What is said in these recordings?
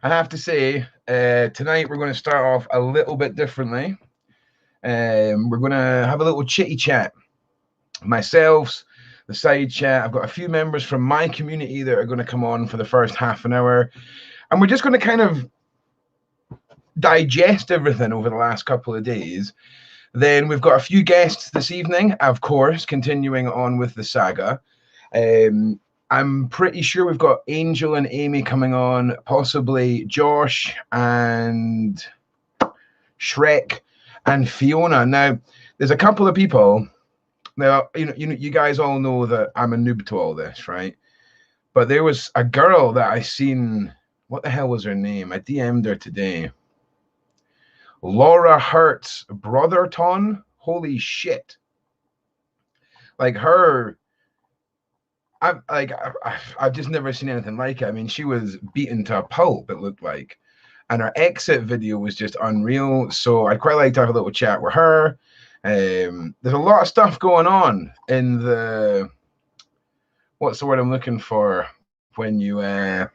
I have to say, tonight we're going to start off a little bit differently. We're going to have a little chitty chat. Myself, the side chat. I've got a few members from my community that are going to come on for the first half an hour. And we're just going to kind of digest everything over the last couple of days. Then we've got a few guests this evening, of course, continuing on with the saga. I'm pretty sure we've got Angel and Amy coming on, possibly Josh and Shrek and Fiona. Now, there's a couple of people. Now, you guys all know that I'm a noob to all this, right? But there was a girl that I seen. What the hell was her name? I DM'd her today. Laura Hertz Brotherton. Holy shit! Like her. I've just never seen anything like it. I mean, she was beaten to a pulp, it looked like. And her exit video was just unreal. So I'd quite like to have a little chat with her. There's a lot of stuff going on in the... What's the word I'm looking for? When you do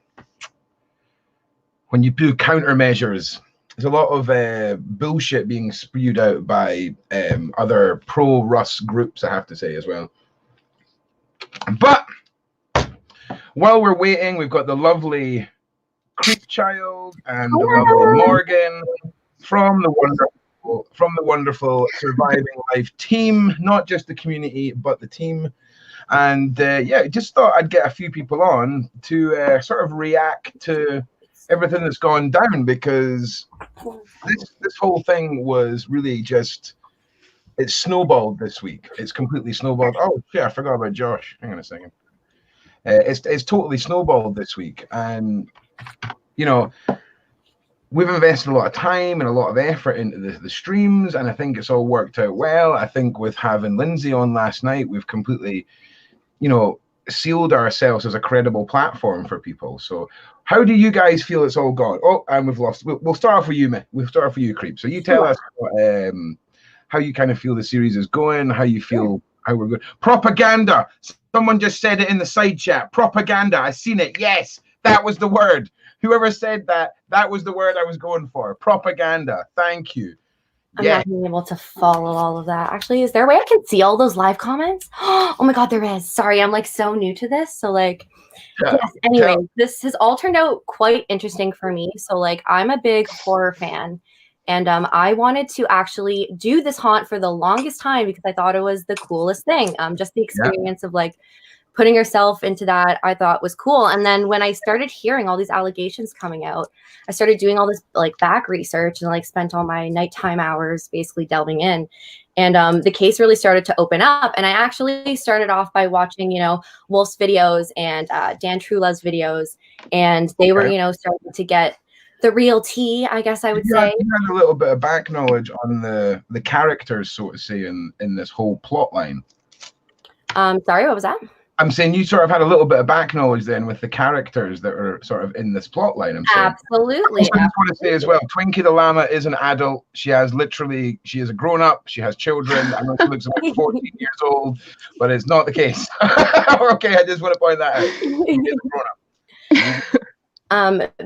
countermeasures. There's a lot of bullshit being spewed out by other pro-Russ groups, I have to say, as well. But while we're waiting, we've got the lovely Creep Child and the lovely Morgan from the wonderful Surviving Life team, not just the community, but the team. And yeah, just thought I'd get a few people on to sort of react to everything that's gone down, because this whole thing was really just, it's snowballed this week. It's completely snowballed. Oh, yeah, I forgot about Josh. Hang on a second. It's totally snowballed this week. And, you know, we've invested a lot of time and a lot of effort into the streams, and I think it's all worked out well. I think with having Lindsay on last night, we've completely, you know, sealed ourselves as a credible platform for people. So how do you guys feel it's all gone? Oh, and we've lost. We'll start off with you, man. We'll start off with you, Creep. So you tell us how you kind of feel the series is going, how you feel, how we're good. Propaganda. Someone just said it in the side chat. Propaganda. I seen it. Yes, that was the word. Whoever said that, that was the word I was going for. Propaganda. Thank you. I'm not being able to follow all of that. Actually, is there a way I can see all those live comments? Oh my God, there is. Sorry, I'm like so new to this. So like, yes, anyway, this has all turned out quite interesting for me. So like, I'm a big horror fan. And I wanted to actually do this haunt for the longest time because I thought it was the coolest thing. Just the experience of like putting yourself into that, I thought was cool. And then when I started hearing all these allegations coming out, I started doing all this like back research and like spent all my nighttime hours basically delving in. And the case really started to open up. And I actually started off by watching, you know, Wolf's videos and Dan Trula's videos. And they were, you know, starting to get the real tea, I guess I would say. You had a little bit of back knowledge on the characters, so to say, in this whole plot line. Sorry, what was that? I'm saying you sort of had a little bit of back knowledge then with the characters that are sort of in this plot line. Absolutely. I just want to say as well, Twinkie the Llama is an adult. She is a grown up. She has children. I know she looks about 14 years old, but it's not the case. Okay, I just want to point that out. She's a grown up.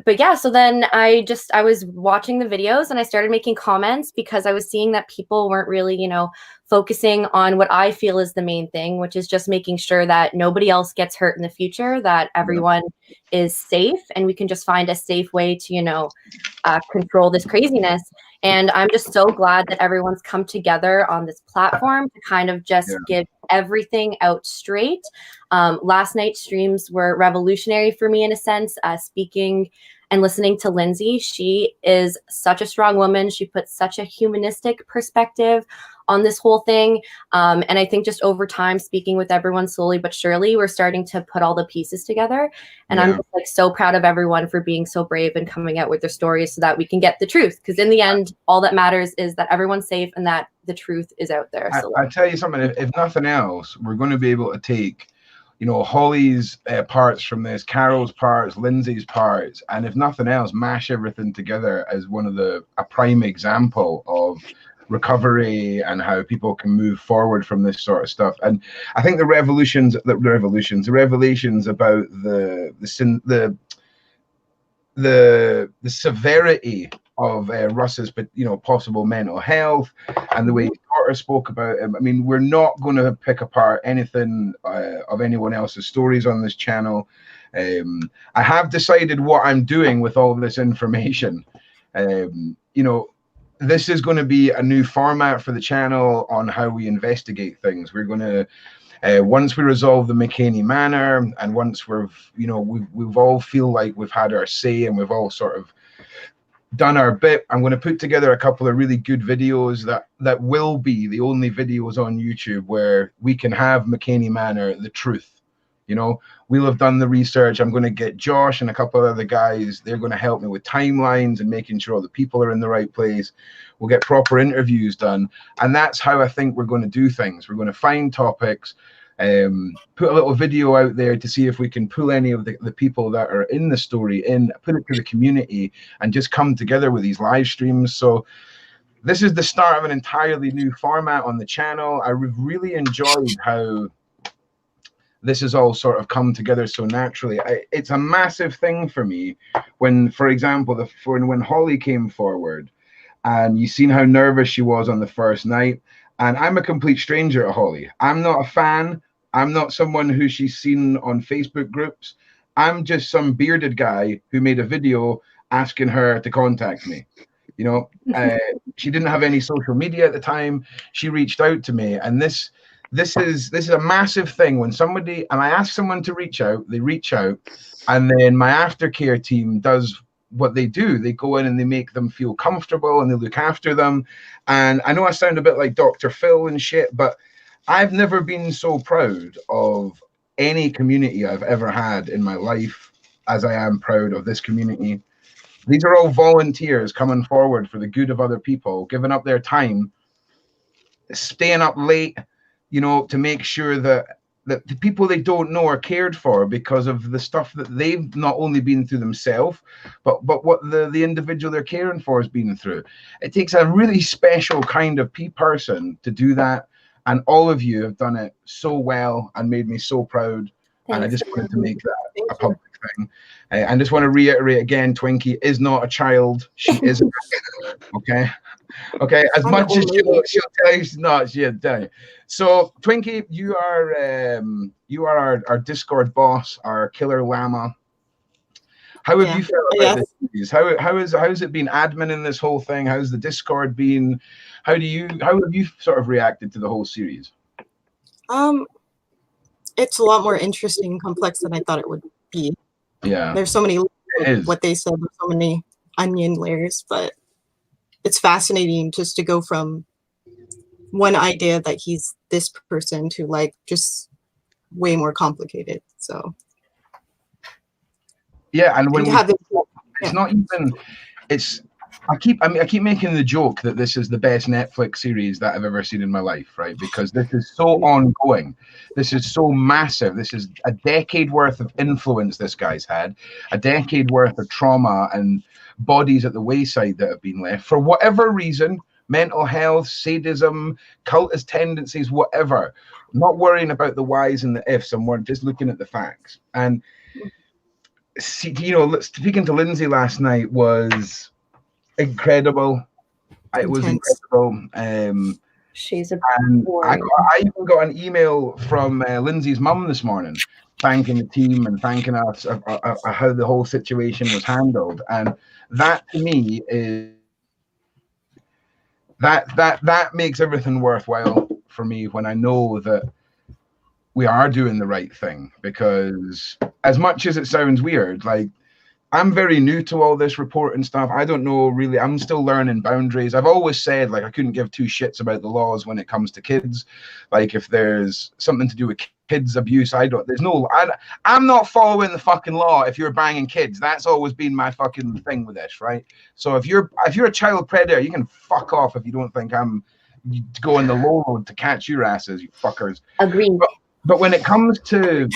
But yeah, so then I was watching the videos and I started making comments because I was seeing that people weren't really, you know, focusing on what I feel is the main thing, which is just making sure that nobody else gets hurt in the future, that everyone is safe, and we can just find a safe way to, you know, control this craziness. And I'm just so glad that everyone's come together on this platform to kind of just give everything out straight. Last night's streams were revolutionary for me in a sense, speaking and listening to Lindsay. She is such a strong woman. She puts such a humanistic perspective on this whole thing. And I think just over time, speaking with everyone slowly but surely, we're starting to put all the pieces together. And I'm just like so proud of everyone for being so brave and coming out with their stories so that we can get the truth. Because in the end, all that matters is that everyone's safe and that the truth is out there. So I tell you something, if nothing else, we're going to be able to take, you know, Holly's parts from this, Carol's parts, Lindsay's parts, and if nothing else, mash everything together as a prime example of recovery and how people can move forward from this sort of stuff. And I think the revelations about the the severity of Russ's, but possible mental health, and the way his daughter spoke about him. I mean, we're not going to pick apart anything of anyone else's stories on this channel. I have decided what I'm doing with all this information. This is going to be a new format for the channel on how we investigate things. We're going to once we resolve the Mckamey Manor, and once we've all feel like we've had our say and we've all sort of done our bit, I'm going to put together a couple of really good videos that will be the only videos on YouTube where we can have Mckamey Manor, the truth. We'll have done the research. I'm going to get Josh and a couple of other guys. They're going to help me with timelines and making sure all the people are in the right place. We'll get proper interviews done. And that's how I think we're going to do things. We're going to find topics, put a little video out there to see if we can pull any of the people that are in the story in, put it to the community, and just come together with these live streams. So this is the start of an entirely new format on the channel. I really enjoyed how this has all sort of come together so naturally. It's a massive thing for me when, for example, when Holly came forward, and you seen how nervous she was on the first night. And I'm a complete stranger to Holly. I'm not a fan. I'm not someone who she's seen on Facebook groups. I'm just some bearded guy who made a video asking her to contact me. She didn't have any social media at the time. She reached out to me, and this is a massive thing when somebody, and I ask someone to reach out, they reach out, and then my aftercare team does what they do. They go in and they make them feel comfortable and they look after them. And I know I sound a bit like Dr. Phil and shit, but I've never been so proud of any community I've ever had in my life as I am proud of this community. These are all volunteers coming forward for the good of other people, giving up their time, staying up late, to make sure that the people they don't know are cared for because of the stuff that they've not only been through themselves, but what the individual they're caring for has been through. It takes a really special kind of person to do that. And all of you have done it so well and made me so proud. Thanks. And I just wanted to make that a public thing. I just want to reiterate again, Twinkie is not a child. She isn't. Okay, as much as she'll tell you she's not, she'll tell you. So Twinkie, you are our Discord boss, our killer llama. How have you felt about this? How has it been admin in this whole thing? How's the Discord been? How have you sort of reacted to the whole series? It's a lot more interesting and complex than I thought it would be. Yeah. There's so many, what they said, there's so many onion layers, but it's fascinating just to go from one idea that he's this person to like just way more complicated. So yeah, and when it's not even, I keep making the joke that this is the best Netflix series that I've ever seen in my life, right? Because this is so ongoing. This is so massive. This is a decade worth of influence this guy's had, a decade worth of trauma and bodies at the wayside that have been left for whatever reason, mental health, sadism, cultist tendencies, whatever. I'm not worrying about the whys and the ifs. I'm just looking at the facts. And speaking to Lindsay last night was incredible. It was incredible. She's a and I even got an email from Lindsay's mum this morning, thanking the team and thanking us how the whole situation was handled. And that to me is that makes everything worthwhile for me when I know that we are doing the right thing. Because as much as it sounds weird, like, I'm very new to all this reporting stuff. I don't know really. I'm still learning boundaries. I've always said, like, I couldn't give two shits about the laws when it comes to kids. Like, if there's something to do with kids abuse, I'm not following the fucking law if you're banging kids. That's always been my fucking thing with this, right? So if you're a child predator, you can fuck off if you don't think I'm going the low road to catch your asses, you fuckers. Agreed. But when it comes to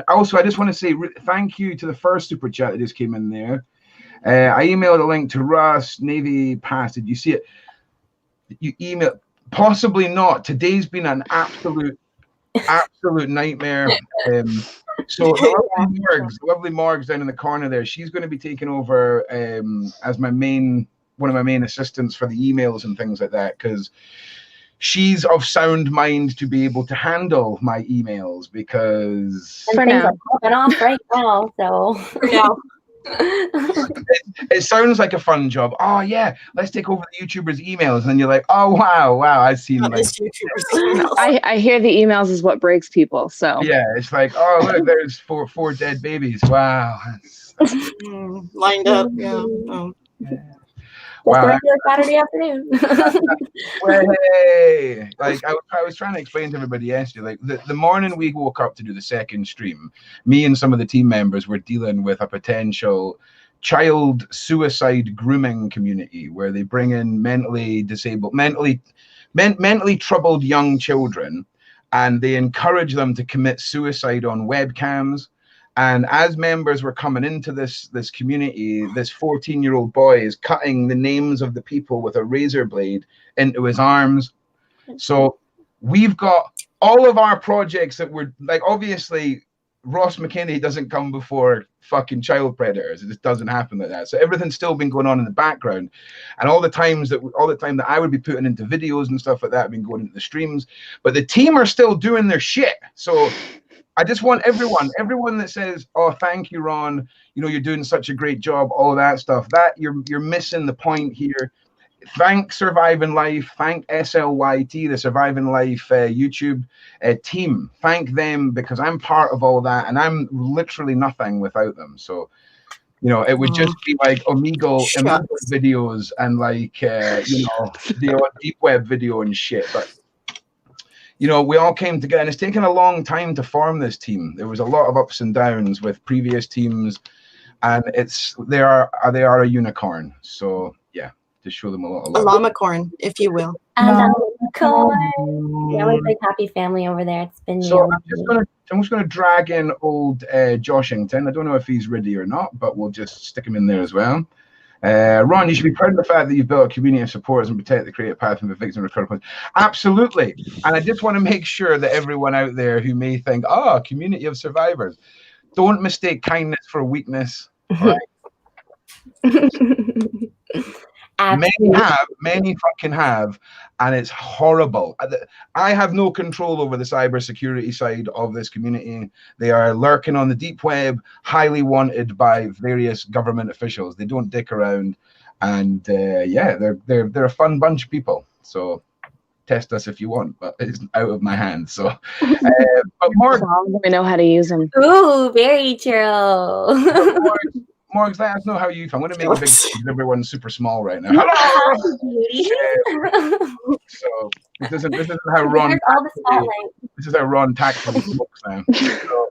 I just want to say thank you to the first super chat that just came in there. I emailed a link to Russ, Navy Pass. Did you see it? You emailed, possibly not. Today's been an absolute nightmare. So the lovely Morgs down in the corner there, she's going to be taking over as one of my main assistants for the emails and things like that, because she's of sound mind to be able to handle my emails, because and things are popping off right now. So it sounds like a fun job. Oh yeah, let's take over the YouTubers' emails, and then you're like, oh wow, I've seen like YouTubers' emails. I hear the emails is what breaks people. So yeah, it's like, oh look, there's four dead babies. Wow, lined up. Yeah. Just a regular Saturday afternoon. Way. Like I was trying to explain to everybody yesterday, like the morning we woke up to do the second stream, me and some of the team members were dealing with a potential child suicide grooming community where they bring in mentally disabled, mentally troubled young children, and they encourage them to commit suicide on webcams. And as members were coming into this community, this 14-year-old boy is cutting the names of the people with a razor blade into his arms. So we've got all of our projects that were like, obviously Ross McKinney doesn't come before fucking child predators. It just doesn't happen like that. So everything's still been going on in the background, and all the time that I would be putting into videos and stuff like that have been going into the streams. But the team are still doing their shit. So I just want everyone that says, "Oh, thank you, Ron. You know, you're doing such a great job." All that stuff. That you're missing the point here. Thank Surviving Life. Thank SLYT, the Surviving Life YouTube team. Thank them, because I'm part of all that, and I'm literally nothing without them. So, you know, it would just be like Omegle videos and like you know, the odd deep web video and shit, but. You know, we all came together, and it's taken a long time to form this team. There was a lot of ups and downs with previous teams, and they are a unicorn. So yeah, to show them a lot of love. A llamacorn, if you will. A llamacorn. Yeah, we're a big happy family over there. It's been so I'm just gonna drag in old Joshington. I don't know if he's ready or not, but we'll just stick him in there as well. Ron, you should be proud of the fact that you've built a community of supporters and protect the creative path and the victims and recovery. Absolutely. And I just want to make sure that everyone out there who may think, oh, a community of survivors, don't mistake kindness for weakness. Right? Many fucking have, and it's horrible. I have no control over the cybersecurity side of this community. They are lurking on the deep web, highly wanted by various government officials. They don't dick around, and yeah, they're a fun bunch of people. So test us if you want, but it's out of my hands. So, but Mark, we know how to use them. Ooh, very true. Morgs, let us know how you feel. I'm going to make a big because everyone's super small right now. Hello! So this isn't how Ron. This is how Ron tactfully smokes now. So,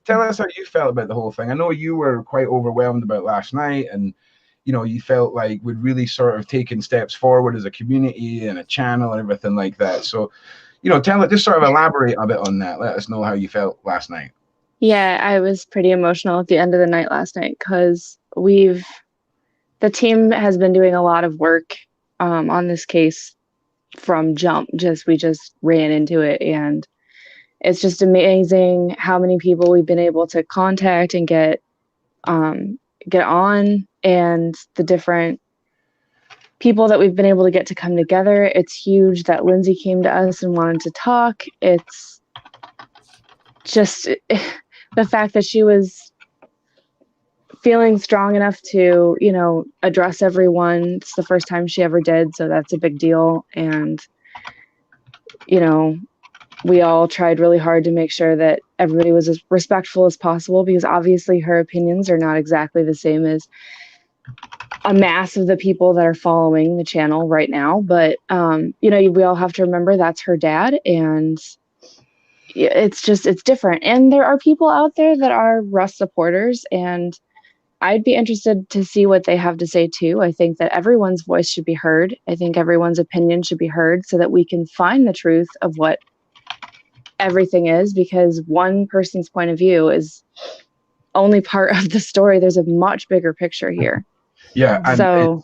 tell us how you felt about the whole thing. I know you were quite overwhelmed about last night, and you know you felt like we'd really sort of taken steps forward as a community and a channel and everything like that. So, you know, just sort of elaborate a bit on that. Let us know how you felt last night. Yeah, I was pretty emotional at the end of the night last night because the team has been doing a lot of work on this case from jump. We just ran into it, and it's just amazing how many people we've been able to contact and get on, and the different people that we've been able to get to come together. It's huge that Lindsay came to us and wanted to talk. It's just the fact that she was feeling strong enough to, you know, address everyone. It's the first time she ever did, so that's a big deal. And, you know, we all tried really hard to make sure that everybody was as respectful as possible, because obviously her opinions are not exactly the same as a mass of the people that are following the channel right now. But, you know, we all have to remember that's her dad, and it's different. And there are people out there that are Russ supporters, and I'd be interested to see what they have to say too. I think that everyone's voice should be heard. I think everyone's opinion should be heard so that we can find the truth of what everything is, because one person's point of view is only part of the story. There's a much bigger picture here. Yeah. And so,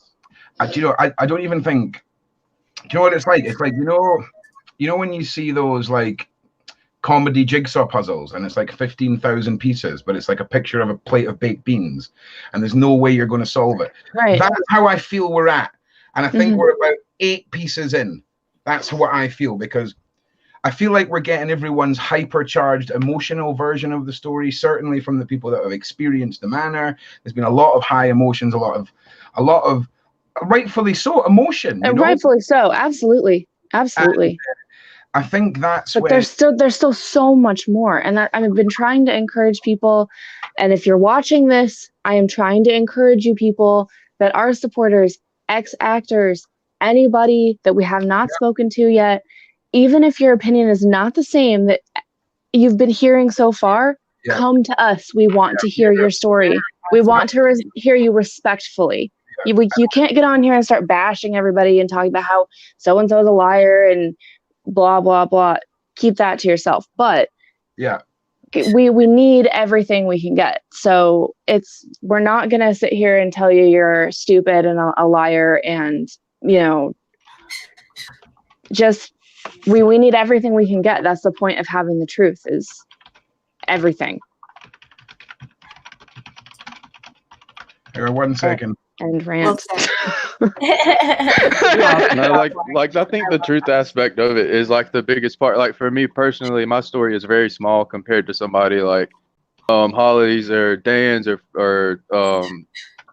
you know, I don't even think, do you know what it's like? It's like, you know, when you see those like comedy jigsaw puzzles, and it's like 15,000 pieces, but it's like a picture of a plate of baked beans, and there's no way you're going to solve it. Right. That's how I feel we're at. And I think Mhm. we're about 8 pieces in. That's what I feel, because I feel like we're getting everyone's hypercharged emotional version of the story, certainly from the people that have experienced the manor. There's been a lot of high emotions, a lot of rightfully so emotion. You And know? rightfully so. Absolutely. Absolutely. I think that's But when there's still so much more. And that I've been trying to encourage people. And if you're watching this, I am trying to encourage you people that are supporters, ex-actors, anybody that we have not spoken to yet, even if your opinion is not the same that you've been hearing so far, Yeah. come to us. We want to hear your story. We want to hear you respectfully. You can't get on here and start bashing everybody and talking about how so-and-so is a liar and blah, blah, blah. Keep that to yourself. But yeah, we need everything we can get. So we're not going to sit here and tell you you're stupid and a liar and, you know, just we need everything we can get. That's the point of having the truth, is everything. Hang on 1 second. And rant. No, like I think the truth aspect of it is like the biggest part. Like for me personally, my story is very small compared to somebody like Holly's or Dan's or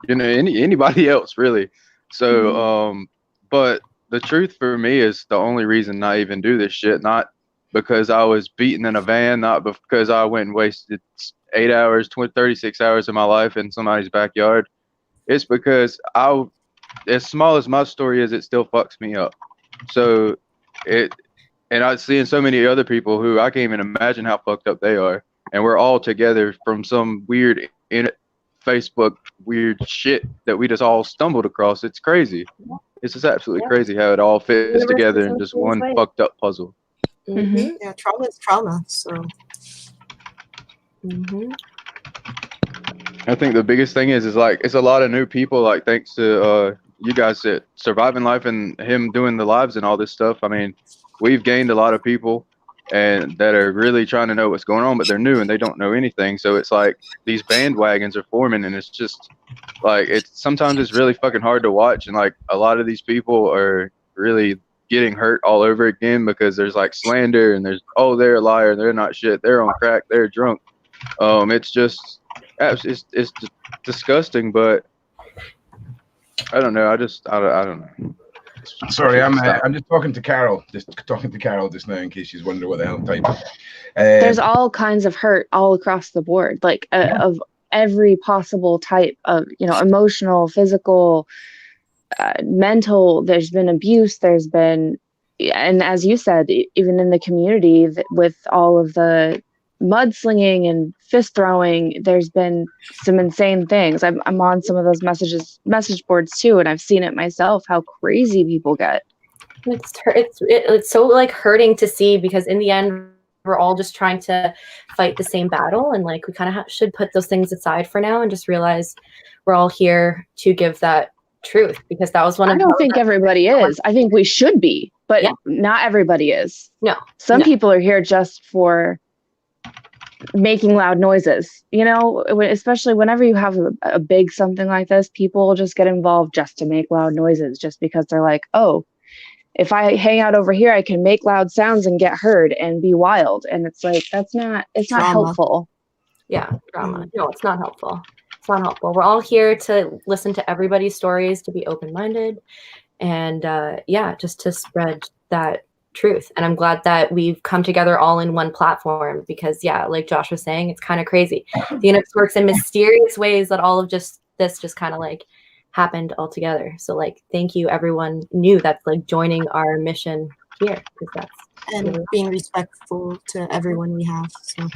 you know, anybody else really. So but the truth for me is the only reason I even do this shit, not because I was beaten in a van, not because I went and wasted 8 hours, 36 hours of my life in somebody's backyard. It's because as small as my story is, it still fucks me up. So and I see in so many other people who I can't even imagine how fucked up they are. And we're all together from some weird Facebook weird shit that we just all stumbled across. It's crazy. It's just absolutely crazy how it all fits together in just one fucked up puzzle. Mm-hmm. Yeah, trauma is trauma. So Mm-hmm. I think the biggest thing is like it's a lot of new people, like thanks to you guys at Surviving Life and him doing the lives and all this stuff. I mean, we've gained a lot of people and that are really trying to know what's going on, but they're new and they don't know anything. So it's like these bandwagons are forming, and it's just like sometimes it's really fucking hard to watch, and like a lot of these people are really getting hurt all over again because there's like slander and there's they're a liar, they're not shit, they're on crack, they're drunk. It's just it's disgusting, but I don't know. I don't know. Sorry, I'm just talking to Carol. Just talking to Carol just now in case she's wondering what the hell I'm typing. There's all kinds of hurt all across the board, like of every possible type of, you know, emotional, physical, mental. There's been abuse. There's been, and as you said, even in the community with all of the mudslinging and fist throwing, there's been some insane things. I'm on some of those message boards too, and I've seen it myself, how crazy people get. It's so like hurting to see, because in the end we're all just trying to fight the same battle, and like we kind of should put those things aside for now and just realize we're all here to give that truth, because that was one of I don't think everybody is. I think we should be, but not everybody is. No. Some people are here just for making loud noises, you know, especially whenever you have a big something like this, people just get involved just to make loud noises, just because they're like, oh, if I hang out over here, I can make loud sounds and get heard and be wild. And it's like, it's not helpful. Yeah, drama. No, it's not helpful. It's not helpful. We're all here to listen to everybody's stories, to be open-minded, and just to spread that truth. And I'm glad that we've come together all in one platform, because like Josh was saying, it's kind of crazy. The universe works in mysterious ways that all of this just kind of like happened all together. So like, thank you everyone new that's like joining our mission here, because and being respectful to everyone we have. So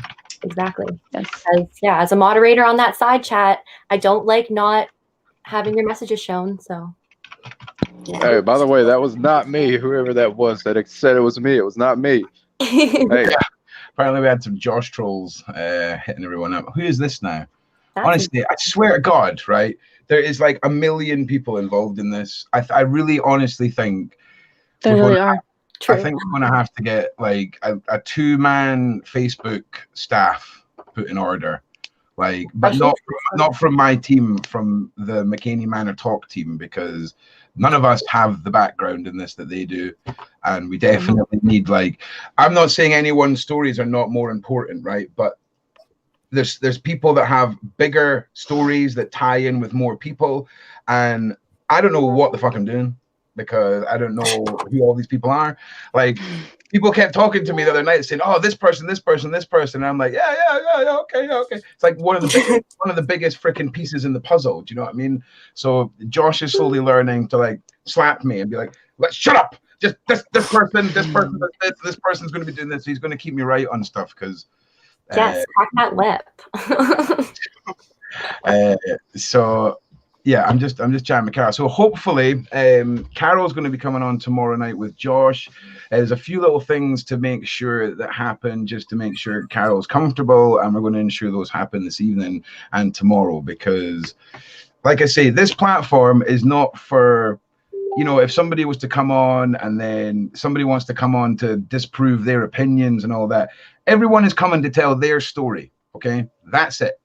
exactly. As a moderator on that side chat, I don't like not having your messages shown. So hey, by the way, that was not me. Whoever that was that said it was me, it was not me. Hey. Apparently we had some Josh trolls hitting everyone up. Who is this now? Honestly, I swear to God, right? There is like 1 million people involved in this. I really honestly think there really are. True. I think we're gonna have to get like a 2-man Facebook staff put in order, like, but not from my team, from the Mckamey Manor Talk team, because none of us have the background in this that they do, and we definitely need, like, I'm not saying anyone's stories are not more important, right? But there's people that have bigger stories that tie in with more people, and I don't know what the fuck I'm doing, because I don't know who all these people are. Like, people kept talking to me the other night saying, "Oh, this person, this person, this person." And I'm like, yeah, okay. It's like one of the biggest freaking pieces in the puzzle. Do you know what I mean? So Josh is slowly learning to like slap me and be like, "Let's shut up. Just this person, this person's going to be doing this. He's going to keep me right on stuff." Because yes, crack that whip. So yeah, I'm just chatting with Carol. So hopefully, Carol's going to be coming on tomorrow night with Josh. There's a few little things to make sure that happen, just to make sure Carol's comfortable, and we're going to ensure those happen this evening and tomorrow. Because, like I say, this platform is not for, you know, if somebody was to come on and then somebody wants to come on to disprove their opinions and all that. Everyone is coming to tell their story. Okay, that's it.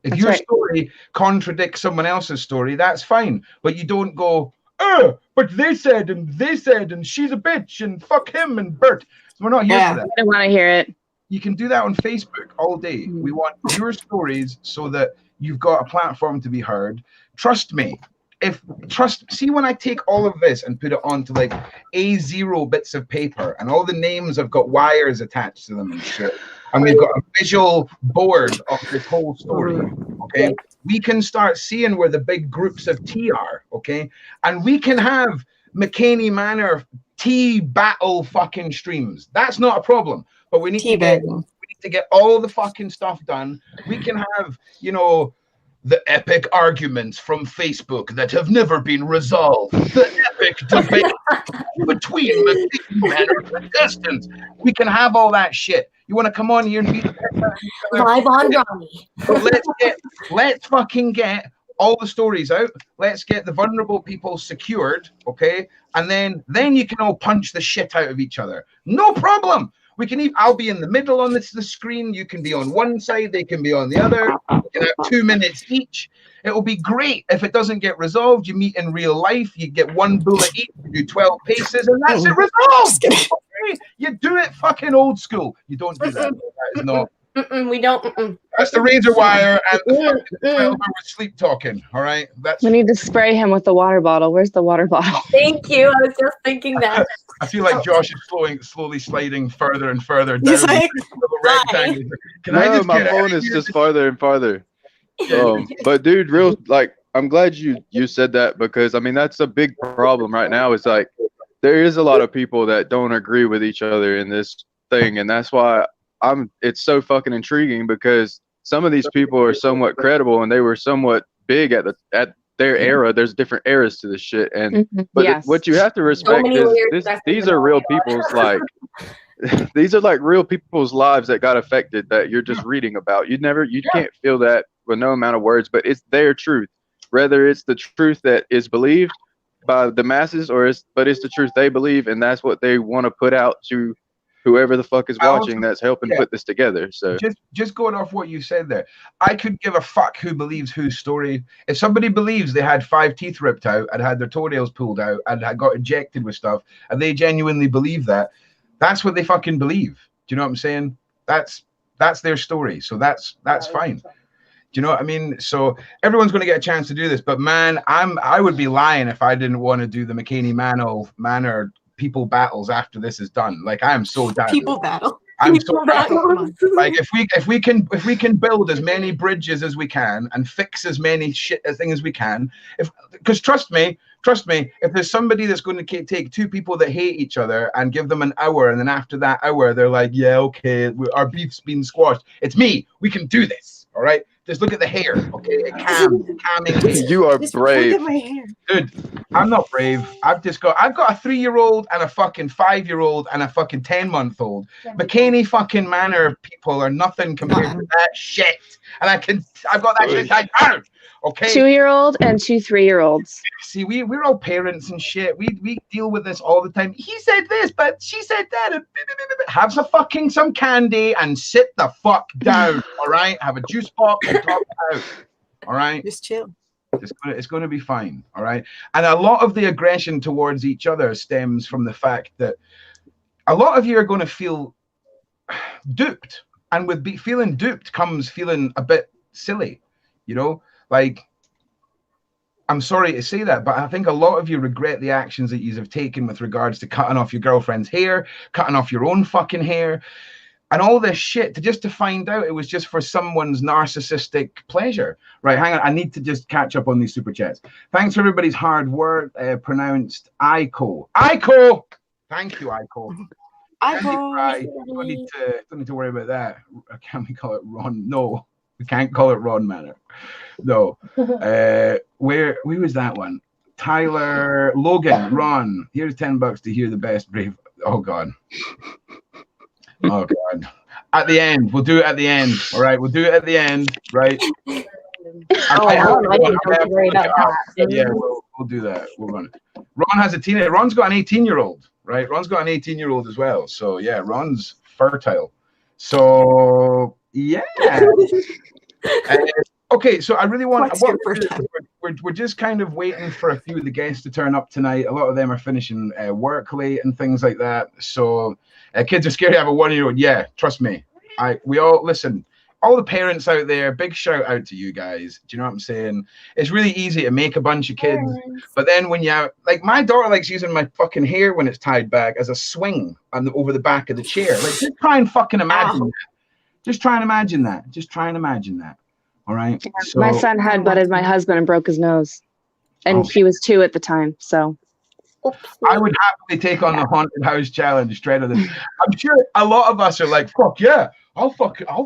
If your story contradicts someone else's story, that's fine. But you don't go, "Oh, but they said, and she's a bitch, and fuck him, and Bert." So we're not here for that. I don't want to hear it. You can do that on Facebook all day. We want your stories so that you've got a platform to be heard. Trust me. See, when I take all of this and put it onto like A0 bits of paper, and all the names have got wires attached to them and shit, and we've got a visual board of this whole story, okay? We can start seeing where the big groups of tea are, okay? And we can have Mckamey Manor tea battle fucking streams. That's not a problem. But we need to get all the fucking stuff done. We can have, you know, the epic arguments from Facebook that have never been resolved. The epic debate between Mckamey Manor contestants. We can have all that shit. You want to come on here and be live on Ronnie? So let's fucking get all the stories out. Let's get the vulnerable people secured, okay? And then you can all punch the shit out of each other. No problem. We can even, I'll be in the middle on the screen. You can be on one side, they can be on the other. You can have 2 minutes each. It will be great. If it doesn't get resolved, you meet in real life. You get 1 bullet each, you do 12 paces, and that's it resolved. Okay? You do it fucking old school. You don't do that. That is not. We don't. That's the razor wire and the 12 hour sleep talking. All right. We need to spray him with the water bottle. Where's the water bottle? Thank you. I was just thinking that. I feel like Josh is slowly sliding further and further down. My phone is just farther and farther. But dude, I'm glad you said that, because I mean that's a big problem right now. It's like there is a lot of people that don't agree with each other in this thing, and that's why it's so fucking intriguing, because some of these people are somewhat credible and they were somewhat big at their era. There's different eras to this shit, and what you have to respect is these are real people's these are like real people's lives that got affected that you're just reading about. You can't feel that with no amount of words, but it's their truth. Whether it's the truth that is believed by the masses but it's the truth they believe, and that's what they want to put out to whoever the fuck is watching that's helping put this together. So just going off what you said there, I could give a fuck who believes whose story. If somebody believes they had 5 teeth ripped out and had their toenails pulled out and had got injected with stuff, and they genuinely believe that, that's what they fucking believe. Do you know what I'm saying? That's their story. So that's fine. Do you know what I mean? So everyone's going to get a chance to do this, but man, I would be lying if I didn't want to do the Mckamey Manor people battles after this is done. Like, I am so down. People battle. I'm so down. Like, if we can build as many bridges as we can and fix as many things as we can, because trust me, if there's somebody that's going to take 2 people that hate each other and give them an hour, and then after that hour they're like, yeah, okay, our beef's been squashed. It's me. We can do this. All right. Just look at the hair, okay? Calming. You are brave. Look at my hair. Dude, I'm not brave. I've got a 3-year-old and a fucking 5-year-old and a fucking 10-month-old. Mckamey fucking Manor people are nothing compared to that shit. And I've got that shit tied down. Okay. 2-year-old and 2 3-year-olds. See, we're all parents and shit. We deal with this all the time. He said this, but she said that. And have some candy and sit the fuck down. All right. Have a juice box and talk it out. All right. Just chill. It's going to be fine. All right. And a lot of the aggression towards each other stems from the fact that a lot of you are going to feel duped, and with feeling duped comes feeling a bit silly, you know, like, I'm sorry to say that, but I think a lot of you regret the actions that you have taken with regards to cutting off your girlfriend's hair, cutting off your own fucking hair, and all this shit to find out it was just for someone's narcissistic pleasure. Right, hang on, I need to just catch up on these super chats. Thanks for everybody's hard work. Pronounced Aiko. Aiko! Thank you, Aiko. Don't need to worry about that. Can we call it Ron? No, we can't call it Ron Manor. No. Where was that one? Tyler Logan, Ron. Here's $10 to hear the best brave. Oh God. Oh God. At the end, we'll do it at the end. All right, we'll do it at the end. Right. Yeah, we'll do that. Ron has a teenager. Ron's got an 18-year-old. Right, Ron's got an 18-year-old as well. So yeah, Ron's fertile. So yeah. Okay, so I really want. We're just kind of waiting for a few of the guests to turn up tonight. A lot of them are finishing work late and things like that. So kids are scared to have a 1-year-old. Yeah, trust me. We all listen. All the parents out there, big shout out to you guys. Do you know what I'm saying? It's really easy to make a bunch of kids, but then when like my daughter likes using my fucking hair when it's tied back as a swing over the back of the chair. Like, just try and fucking imagine that. Just try and imagine that. Just try and imagine that. All right. So, my son had butted my husband and broke his nose, and he was 2 at the time. So I would happily take on the haunted house challenge straight out of this. I'm sure a lot of us are like, fuck yeah. I'll fucking go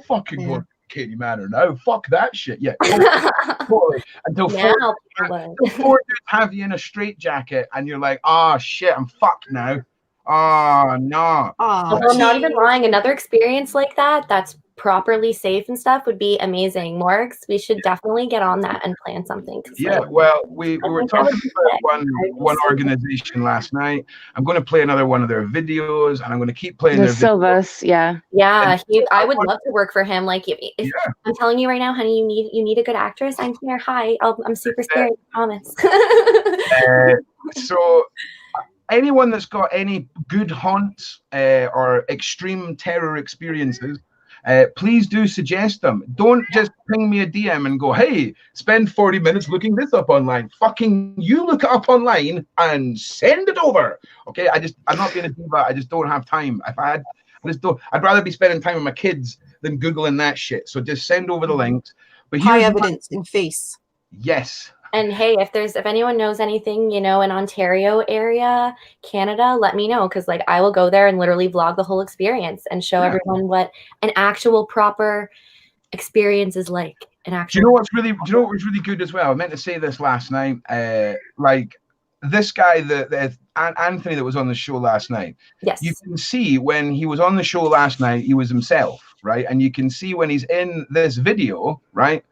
to Mckamey Manor now. Fuck that shit. Yeah. Totally. Until four dudes have you in a straitjacket and you're like, oh shit, I'm fucked now. Oh no. Although I'm not even lying, another experience like that's properly safe and stuff would be amazing. Morgs, we should definitely get on that and plan something. Yeah, well, we were talking about one organization last night. I'm going to play another one of their videos, and I'm going to keep playing their Silvas, yeah. I would love to work for him. Like, if I'm telling you right now, honey, you need a good actress. I'm here. Hi, I'm super scary. I promise. So, anyone that's got any good haunts or extreme terror experiences, please do suggest them. Don't just ping me a DM and go, hey, spend 40 minutes looking this up online. Fucking you look it up online and send it over. Okay, I'm not being a diva. I just don't have time. I'd rather be spending time with my kids than Googling that shit. So just send over the links. But high evidence in face. Yes. And hey, if anyone knows anything, in Ontario area, Canada, let me know, because like I will go there and literally vlog the whole experience and show everyone what an actual proper experience is like. Do you know what was really good as well? I meant to say this last night. Like this guy, the Anthony that was on the show last night. Yes. You can see when he was on the show last night, he was himself, right? And you can see when he's in this video, right?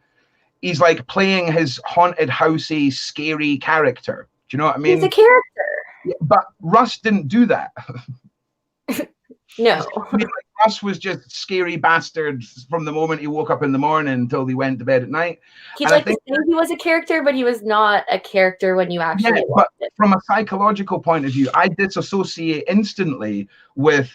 He's like playing his haunted housey, scary character. Do you know what I mean? He's a character. Yeah, but Russ didn't do that. No. I mean, like, Russ was just scary bastard from the moment he woke up in the morning until he went to bed at night. He'd like to say he was a character, but he was not a character when you actually but from a psychological point of view, I disassociate instantly with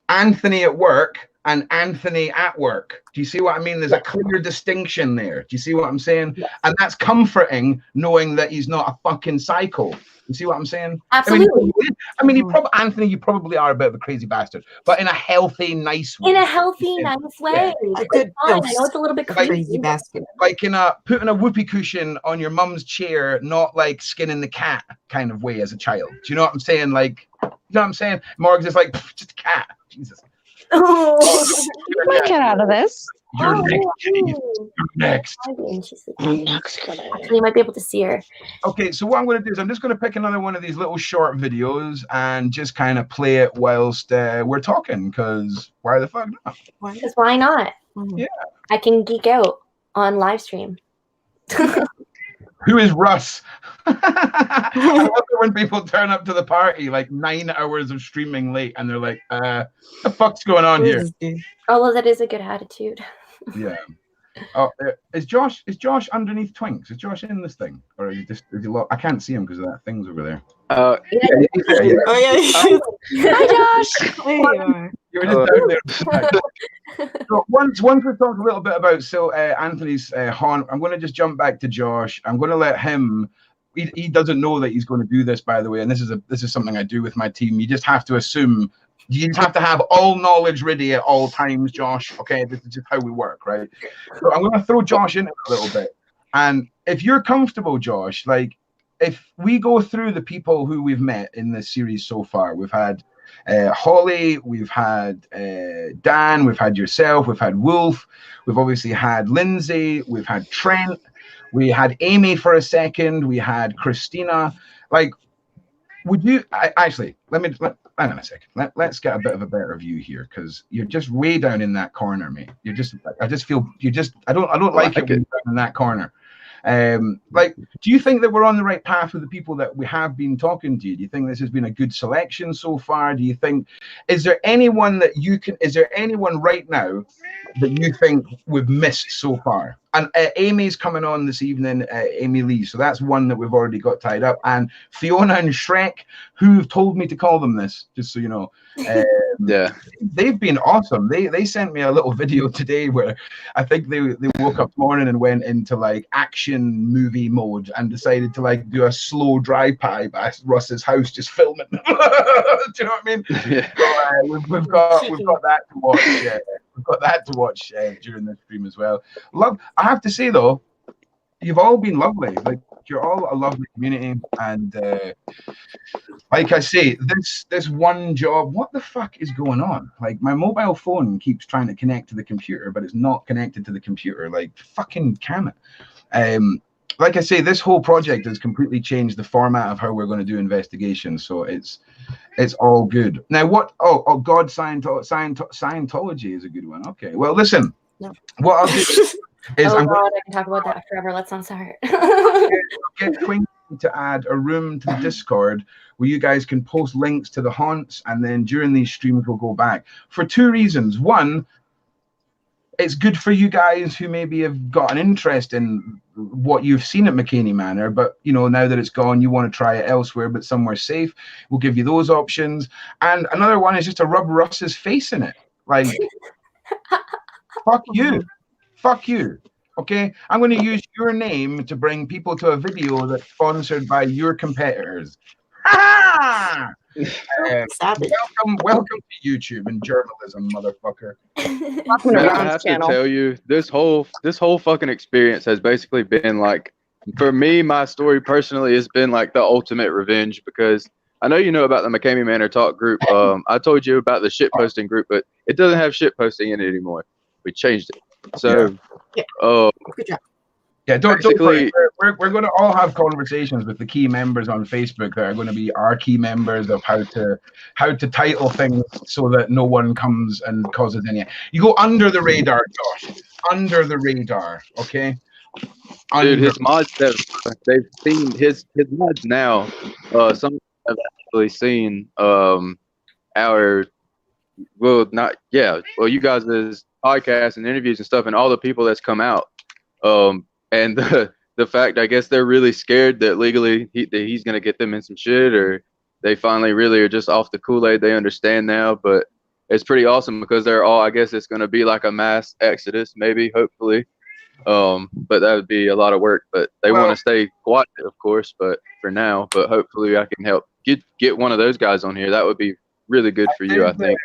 Anthony at work and Anthony at work. Do you see what I mean? There's a clear distinction there. Do you see what I'm saying? Yes. And that's comforting, knowing that he's not a fucking psycho. You see what I'm saying? Absolutely. I mean, Anthony, you probably are a bit of a crazy bastard, but in a healthy, nice way. In a healthy, nice way. Yeah. It's fine. I know it's a little bit crazy bastard. Like putting a whoopee cushion on your mum's chair, not like skinning the cat kind of way as a child. Do you know what I'm saying? Like, you know what I'm saying? Morgan's just like, just a cat. Jesus. Oh, my cat out of this. You're next. You're next. Actually, you might be able to see her. Okay, so what I'm going to do is I'm just going to pick another one of these little short videos and just kind of play it whilst we're talking, because why the fuck not? Because why not? Yeah. I can geek out on live stream. Who is Russ? I love it when people turn up to the party like 9 hours of streaming late and they're like, the fuck's going on here? Oh, well, that is a good attitude. Yeah. Oh, is Josh underneath Twinks? Is Josh in this thing, or is he I can't see him because of that thing's over there. Oh yeah. Hi, Josh. There you are. You were just down there. So once we talked a little bit about Anthony's haunt, I'm going to just jump back to Josh. I'm going to let him. He doesn't know that he's going to do this, by the way, and this is something I do with my team. You just have to assume. You just have to have all knowledge ready at all times, Josh. Okay, this is just how we work, right? So I'm going to throw Josh in a little bit, and if you're comfortable, Josh, like if we go through the people who we've met in this series so far, we've had Holly, we've had Dan, we've had yourself, we've had Wolf, we've obviously had Lindsay, we've had Trent, we had Amy for a second, we had Christina. Like, would you actually hang on a second. Let's get a bit of a better view here, because you're just way down in that corner, mate. I just feel I don't like it when you're down in that corner. Like, do you think that we're on the right path with the people that we have been talking to? Do you think this has been a good selection so far? Do you think, is there anyone right now that you think we've missed so far? And Amy's coming on this evening, Amy Lee. So that's one that we've already got tied up. And Fiona and Shrek, who've told me to call them this, just so you know. Yeah, they've been awesome. They sent me a little video today where I think they woke up this morning and went into like action movie mode and decided to like do a slow drive-by by Russ's house, just filming. Do you know what I mean? Yeah. So, we've got that to watch. We've got that to watch during the stream as well. I have to say though, you've all been lovely. Like, you're all a lovely community, and like I say, this one job. What the fuck is going on? Like, my mobile phone keeps trying to connect to the computer, but it's not connected to the computer. Like, fucking can it? Like I say, this whole project has completely changed the format of how we're going to do investigations. So it's all good. Now, what? Oh, God, Scientology is a good one. Okay, well, listen. No. What I'll do is I can talk about that forever. Let's not start. get Twink to add a room to the Discord where you guys can post links to the haunts, and then during these streams we'll go back for two reasons. One, it's good for you guys who maybe have got an interest in what you've seen at Mckamey Manor, but you know, now that it's gone, you want to try it elsewhere, but somewhere safe. We'll give you those options. And another one is just to rub Russ's face in it. Like, fuck you. Okay, I'm going to use your name to bring people to a video that's sponsored by your competitors. Welcome to YouTube and journalism, motherfucker. I have to tell you, this whole fucking experience has basically been like, for me, my story personally has been like the ultimate revenge, because I know you know about the Mckamey Manor Talk group. I told you about the shit posting group, but it doesn't have shit posting in it anymore. We changed it. So, good job. Yeah, don't worry. We're going to all have conversations with the key members on Facebook that are going to be our key members of how to title things so that no one comes and causes any. You go under the radar, Josh. Under the radar, okay? Dude, his mods they've seen his mods now. Some have actually seen you guys' podcasts and interviews and stuff, and all the people that's come out. And the fact, I guess they're really scared that legally that he's going to get them in some shit, or they finally really are just off the Kool-Aid. They understand now, but it's pretty awesome because they're all, I guess it's going to be like a mass exodus, maybe, hopefully. But that would be a lot of work, but they want to stay quiet, of course, but for now, but hopefully I can help get one of those guys on here. That would be really good for you, I think.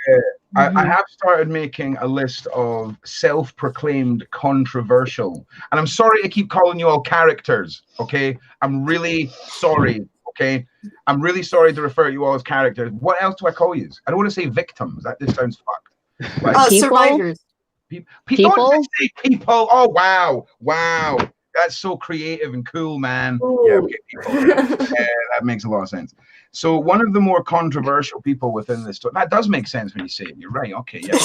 I have started making a list of self-proclaimed controversial, and I'm sorry to keep calling you all characters, okay? I'm really sorry, okay? I'm really sorry to refer to you all as characters. What else do I call you? I don't want to say victims. That just sounds fucked. Like, survivors. People? Don't say people. Oh, wow. That's so creative and cool, man. Ooh. Yeah, okay, people. That makes a lot of sense. So one of the more controversial people within this story, that does make sense when you say it. You're right. Okay, yeah.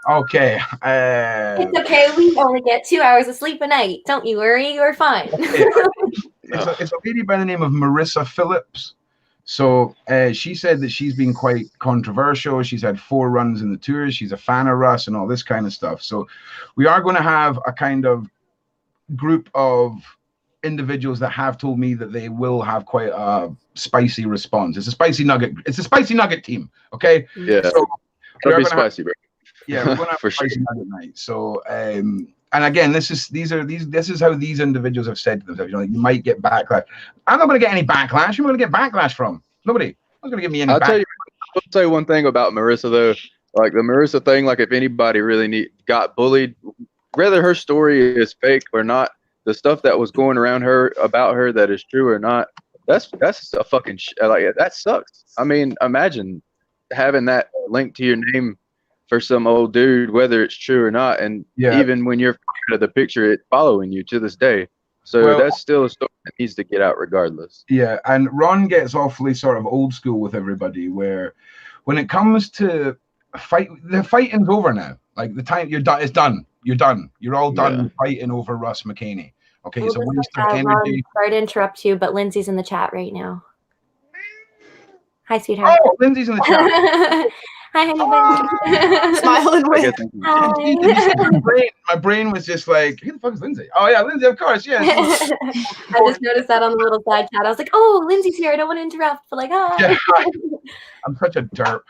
Okay. It's okay. We only get 2 hours of sleep a night. Don't you worry. You're fine. It's a lady by the name of Marissa Phillips. So she said that she's been quite controversial. She's had 4 runs in the tours. She's a fan of Russ and all this kind of stuff. So we are going to have a kind of group of individuals that have told me that they will have quite a spicy response. It's a spicy nugget team. Okay. Yeah. So It'll be spicy, bro. yeah, we're gonna have For a spicy sure. nugget night. So and again, this is how these individuals have said to themselves, you know, like, you might get backlash. I'm not gonna get any backlash. Who am I gonna get backlash from? Nobody. Not gonna give me any I'll tell backlash. you. I'll say one thing about Marissa though. Like the Marissa thing, like if anybody really got bullied, whether her story is fake or not, the stuff that was going around her about her that is true or not, that's a fucking like that sucks. I mean, imagine having that linked to your name for some old dude, whether it's true or not, and Yeah. even when you're out of the picture, it's following you to this day. So Well, that's still a story that needs to get out regardless. Yeah, and Ron gets awfully sort of old school with everybody, where when it comes to fight, the fighting's over now. Like the time you're done, it's done. You're done. You're all done fighting over Russ Mckamey. Okay, it's a waste of Ron, energy. sorry to interrupt you, but Lindsay's in the chat right now. Hi, sweetheart. Oh, Lindsay's in the chat. Hi, honey bunny. Smiling I with. guess Hi. My brain was just like, who the fuck is Lindsay? Oh yeah, Lindsay, of course, yeah. I just noticed that on the little side chat. I was like, oh, Lindsay's here. I don't want to interrupt, but like, hi. Yeah, I'm such a derp.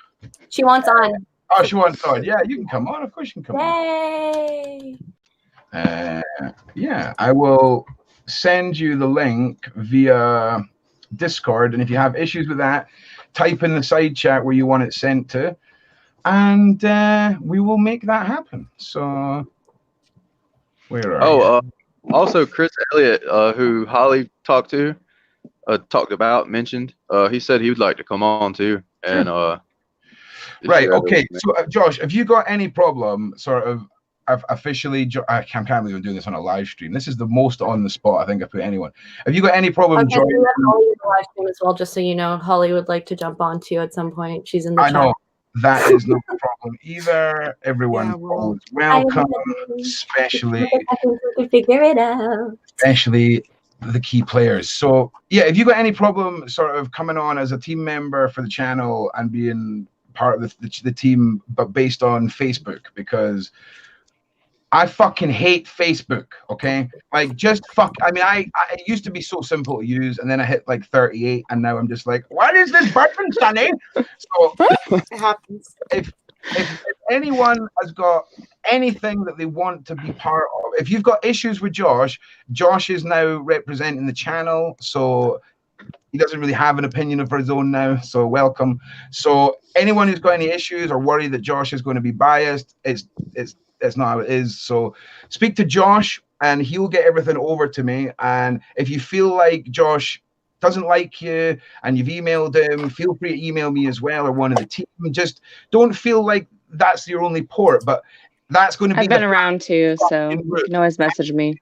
She wants on. Oh, she wants on. Yeah, you can come on. Of course, you can come Yay. on. Yeah, I will send you the link via Discord, and if you have issues with that, type in the side chat where you want it sent to, and we will make that happen. So, where are you? Also Chris Elliott, who Holly talked about, he said he would like to come on too, and right. Okay. So, Josh, have you got any problem sort of officially? I can't believe I'm doing this on a live stream. This is the most on the spot I think I put anyone. Have you got any problem Okay, joining? we have Holly in the live stream as well, just so you know. Holly would like to jump on too at some point. She's in the I chat. know that is no problem either. Everyone is welcome, especially I think we can figure it out. especially the key players. So yeah, if you got any problem sort of coming on as a team member for the channel and being part of the team, but based on Facebook, because I fucking hate Facebook, okay? Like, just fuck. I mean, it used to be so simple to use, and then I hit like 38, and now I'm just like, what is this button, Sonny? So It happens. if anyone has got anything that they want to be part of, if you've got issues with Josh is now representing the channel, so he doesn't really have an opinion of his own now, so welcome. So anyone who's got any issues or worry that Josh is going to be biased, it's not how it is. So speak to Josh and he'll get everything over to me. And if you feel like Josh doesn't like you and you've emailed him, feel free to email me as well, or one of the team. Just don't feel like that's your only port, but that's going to be. I've been around too, so you can always message me.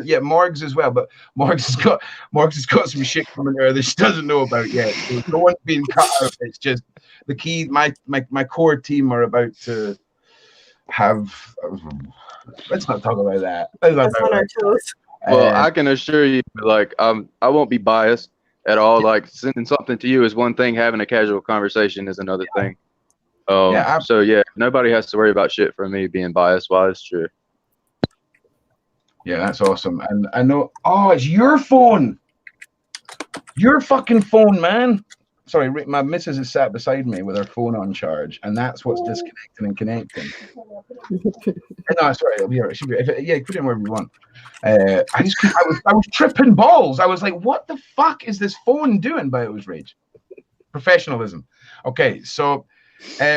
Yeah, Morgs as well, but Morgs has got some shit coming there that she doesn't know about yet. So no one's being cut out. It's just the key. My core team are about to have. Let's not talk about that. That's on our toes. Well, I can assure you, like, I won't be biased at all. Like, sending something to you is one thing. Having a casual conversation is another thing. So yeah, nobody has to worry about shit from me being biased wise. Sure. Yeah, that's awesome. And I know. Oh, it's your phone. Your fucking phone, man. Sorry, my missus is sat beside me with her phone on charge, and that's what's disconnecting and connecting. No, sorry, it'll be here. It should be. Yeah, put it in wherever you want. I was tripping balls. I was like, what the fuck is this phone doing? But it was rage. Professionalism. Okay, so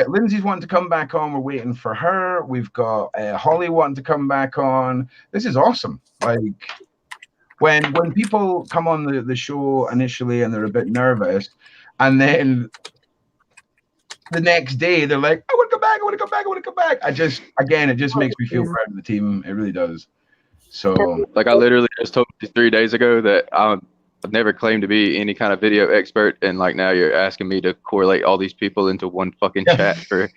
Lindsay's wanting to come back on. We're waiting for her. We've got Holly wanting to come back on. This is awesome. Like, when people come on the show initially and they're a bit nervous, and then the next day they're like, I want to come back, I want to come back, I want to come back. It just makes me feel proud of the team. It really does. So, like, I literally just told you 3 days ago that I've never claimed to be any kind of video expert, and like now you're asking me to correlate all these people into one fucking chat for.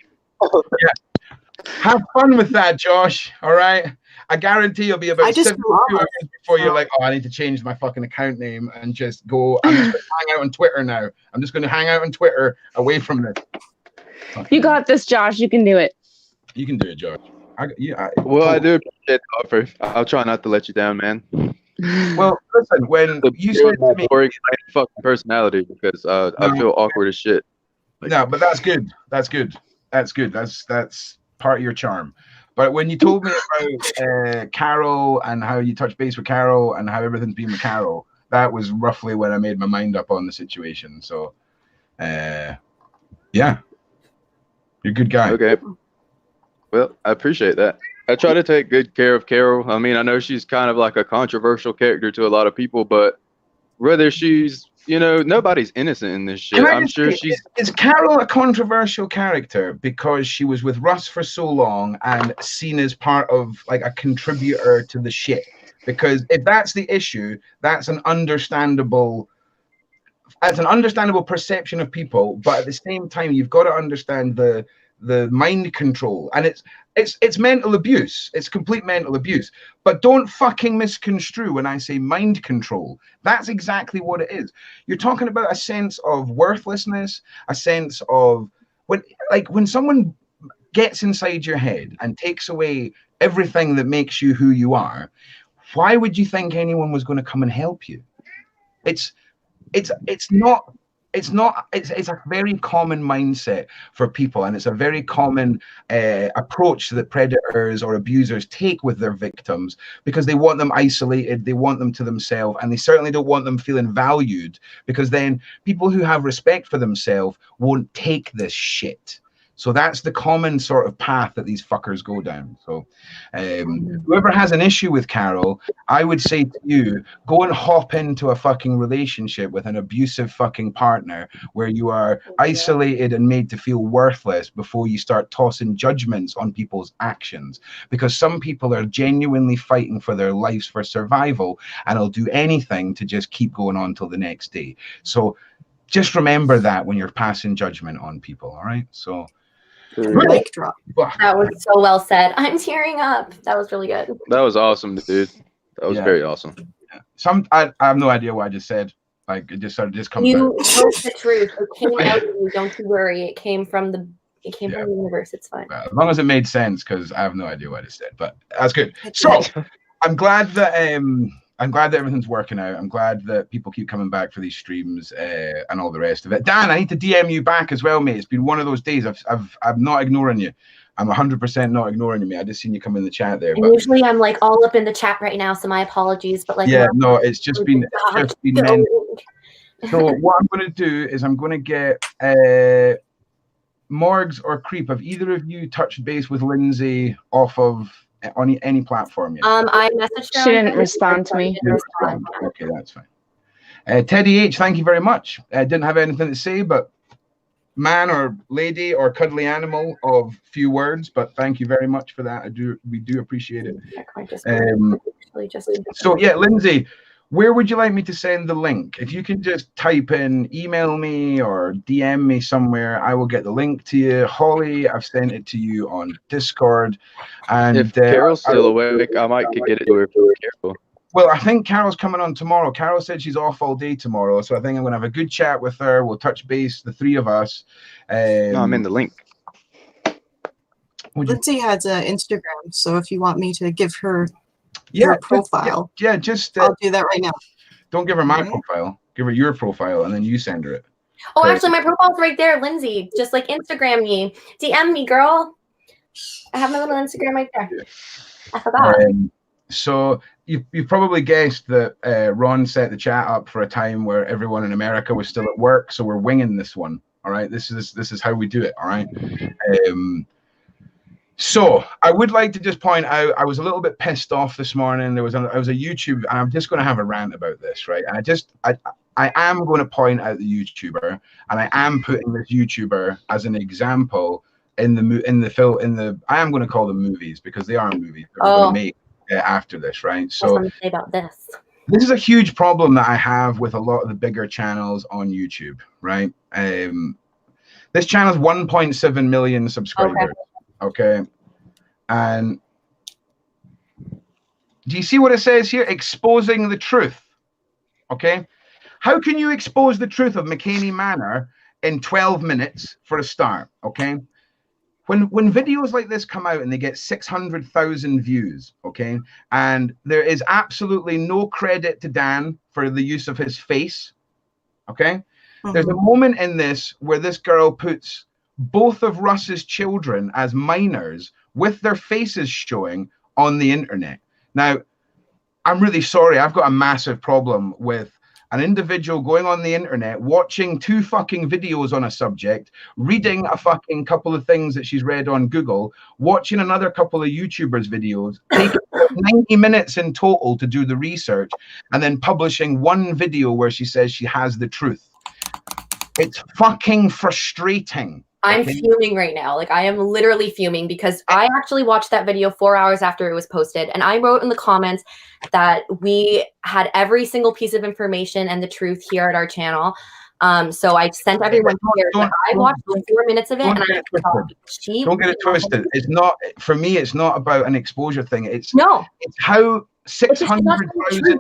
Have fun with that, Josh. All right. I guarantee you'll be about I just 72 hours before you're like, oh, I need to change my fucking account name and just go. I'm just going to hang out on Twitter now. I'm just going to hang out on Twitter away from this. You got this, Josh. You can do it. You can do it, Josh. I do appreciate the offer. I'll try not to let you down, man. Well, listen, when you said to me, boring fucking personality, because I feel awkward as shit. Like, no, but that's good. That's good. That's good. That's part of your charm. But when you told me about Carol and how you touched base with Carol and how everything's been with Carol, that was roughly when I made my mind up on the situation. So, yeah, you're a good guy. Okay. Well, I appreciate that. I try to take good care of Carol. I mean, I know she's kind of like a controversial character to a lot of people, but whether she's, nobody's innocent in this shit. I'm sure she's... Is Carol a controversial character because she was with Russ for so long and seen as part of like a contributor to the shit? Because if that's the issue, that's an understandable perception of people, but at the same time, you've got to understand the mind control, and it's mental abuse. It's complete mental abuse. But don't fucking misconstrue when I say mind control. That's exactly what it is. You're talking about a sense of worthlessness, a sense of when someone gets inside your head and takes away everything that makes you who you are. Why would you think anyone was going to come and help you? It's a very common mindset for people, and it's a very common approach that predators or abusers take with their victims, because they want them isolated, they want them to themselves, and they certainly don't want them feeling valued, because then people who have respect for themselves won't take this shit. So that's the common sort of path that these fuckers go down. So whoever has an issue with Carol, I would say to you, go and hop into a fucking relationship with an abusive fucking partner where you are isolated and made to feel worthless before you start tossing judgments on people's actions. Because some people are genuinely fighting for their lives for survival and will do anything to just keep going on till the next day. So just remember that when you're passing judgment on people, all right? So mic drop. That was so well said. I'm tearing up. That was really good. That was awesome, dude. That was very awesome. I have no idea what I just said. Like it just comes out. You spoke the truth. It came out of you. Don't you worry. It came from the universe. It's fine. As long as it made sense, because I have no idea what I said. But that's good. So I'm glad that everything's working out. I'm glad that people keep coming back for these streams and all the rest of it. Dan, I need to DM you back as well, mate. It's been one of those days. I'm not ignoring you. I'm 100% not ignoring you, mate. I just seen you come in the chat there. But usually I'm like all up in the chat right now, so my apologies. But like, yeah, no, it's just been So what I'm going to do is I'm going to get Morgs or Creep. Have either of you touched base with Lindsay off of on any platform yet? I messaged her. She didn't respond to me. Okay, that's fine. Teddy H, thank you very much. I didn't have anything to say, but man or lady or cuddly animal of few words, but thank you very much for that. We do appreciate it. So yeah, Lindsay, where would you like me to send the link? If you can just type in email me or DM me somewhere, I will get the link to you. Holly, I've sent it to you on Discord. And if Carol's still awake, I might could get it to her. Carol. Well, I think Carol's coming on tomorrow. Carol said she's off all day tomorrow, so I think I'm going to have a good chat with her. We'll touch base, the three of us. No, I'm in the link. Lindsay has an Instagram, so if you want me to give her your profile, just I'll do that right now. Don't give her my profile. Give her your profile, and then you send her it. Oh, actually, my profile's right there, Lindsay. Just like Instagram me, DM me, girl. I have my little Instagram right there. I forgot. So you've probably guessed that Ron set the chat up for a time where everyone in America was still at work, so we're winging this one. All right, this is how we do it. All right. So I would like to just point out, I was a little bit pissed off this morning. I was a YouTube, and I'm just going to have a rant about this, right? And I am going to point out the YouTuber, and I am putting this YouTuber as an example I am going to call them movies, because they are movies that we're going to make after this, right? So what to say about this. This is a huge problem that I have with a lot of the bigger channels on YouTube, right? This channel has 1.7 million subscribers. Okay. And do you see what it says here? Exposing the truth. Okay. How can you expose the truth of Mckamey Manor in 12 minutes for a start? Okay. When videos like this come out and they get 600,000 views, okay, and there is absolutely no credit to Dan for the use of his face, okay? There's a moment in this where this girl puts both of Russ's children as minors with their faces showing on the internet. Now, I'm really sorry. I've got a massive problem with an individual going on the internet, watching 2 fucking videos on a subject, reading a fucking couple of things that she's read on Google, watching another couple of YouTubers' videos, taking 90 minutes in total to do the research, and then publishing one video where she says she has the truth. It's fucking frustrating. I'm fuming right now. Like, I am literally fuming because I actually watched that video 4 hours after it was posted. And I wrote in the comments that we had every single piece of information and the truth here at our channel. So I sent everyone here. I watched 4 minutes of it, and I thought, don't get it twisted. It's not, for me, it's not about an exposure thing. It's how 600,000.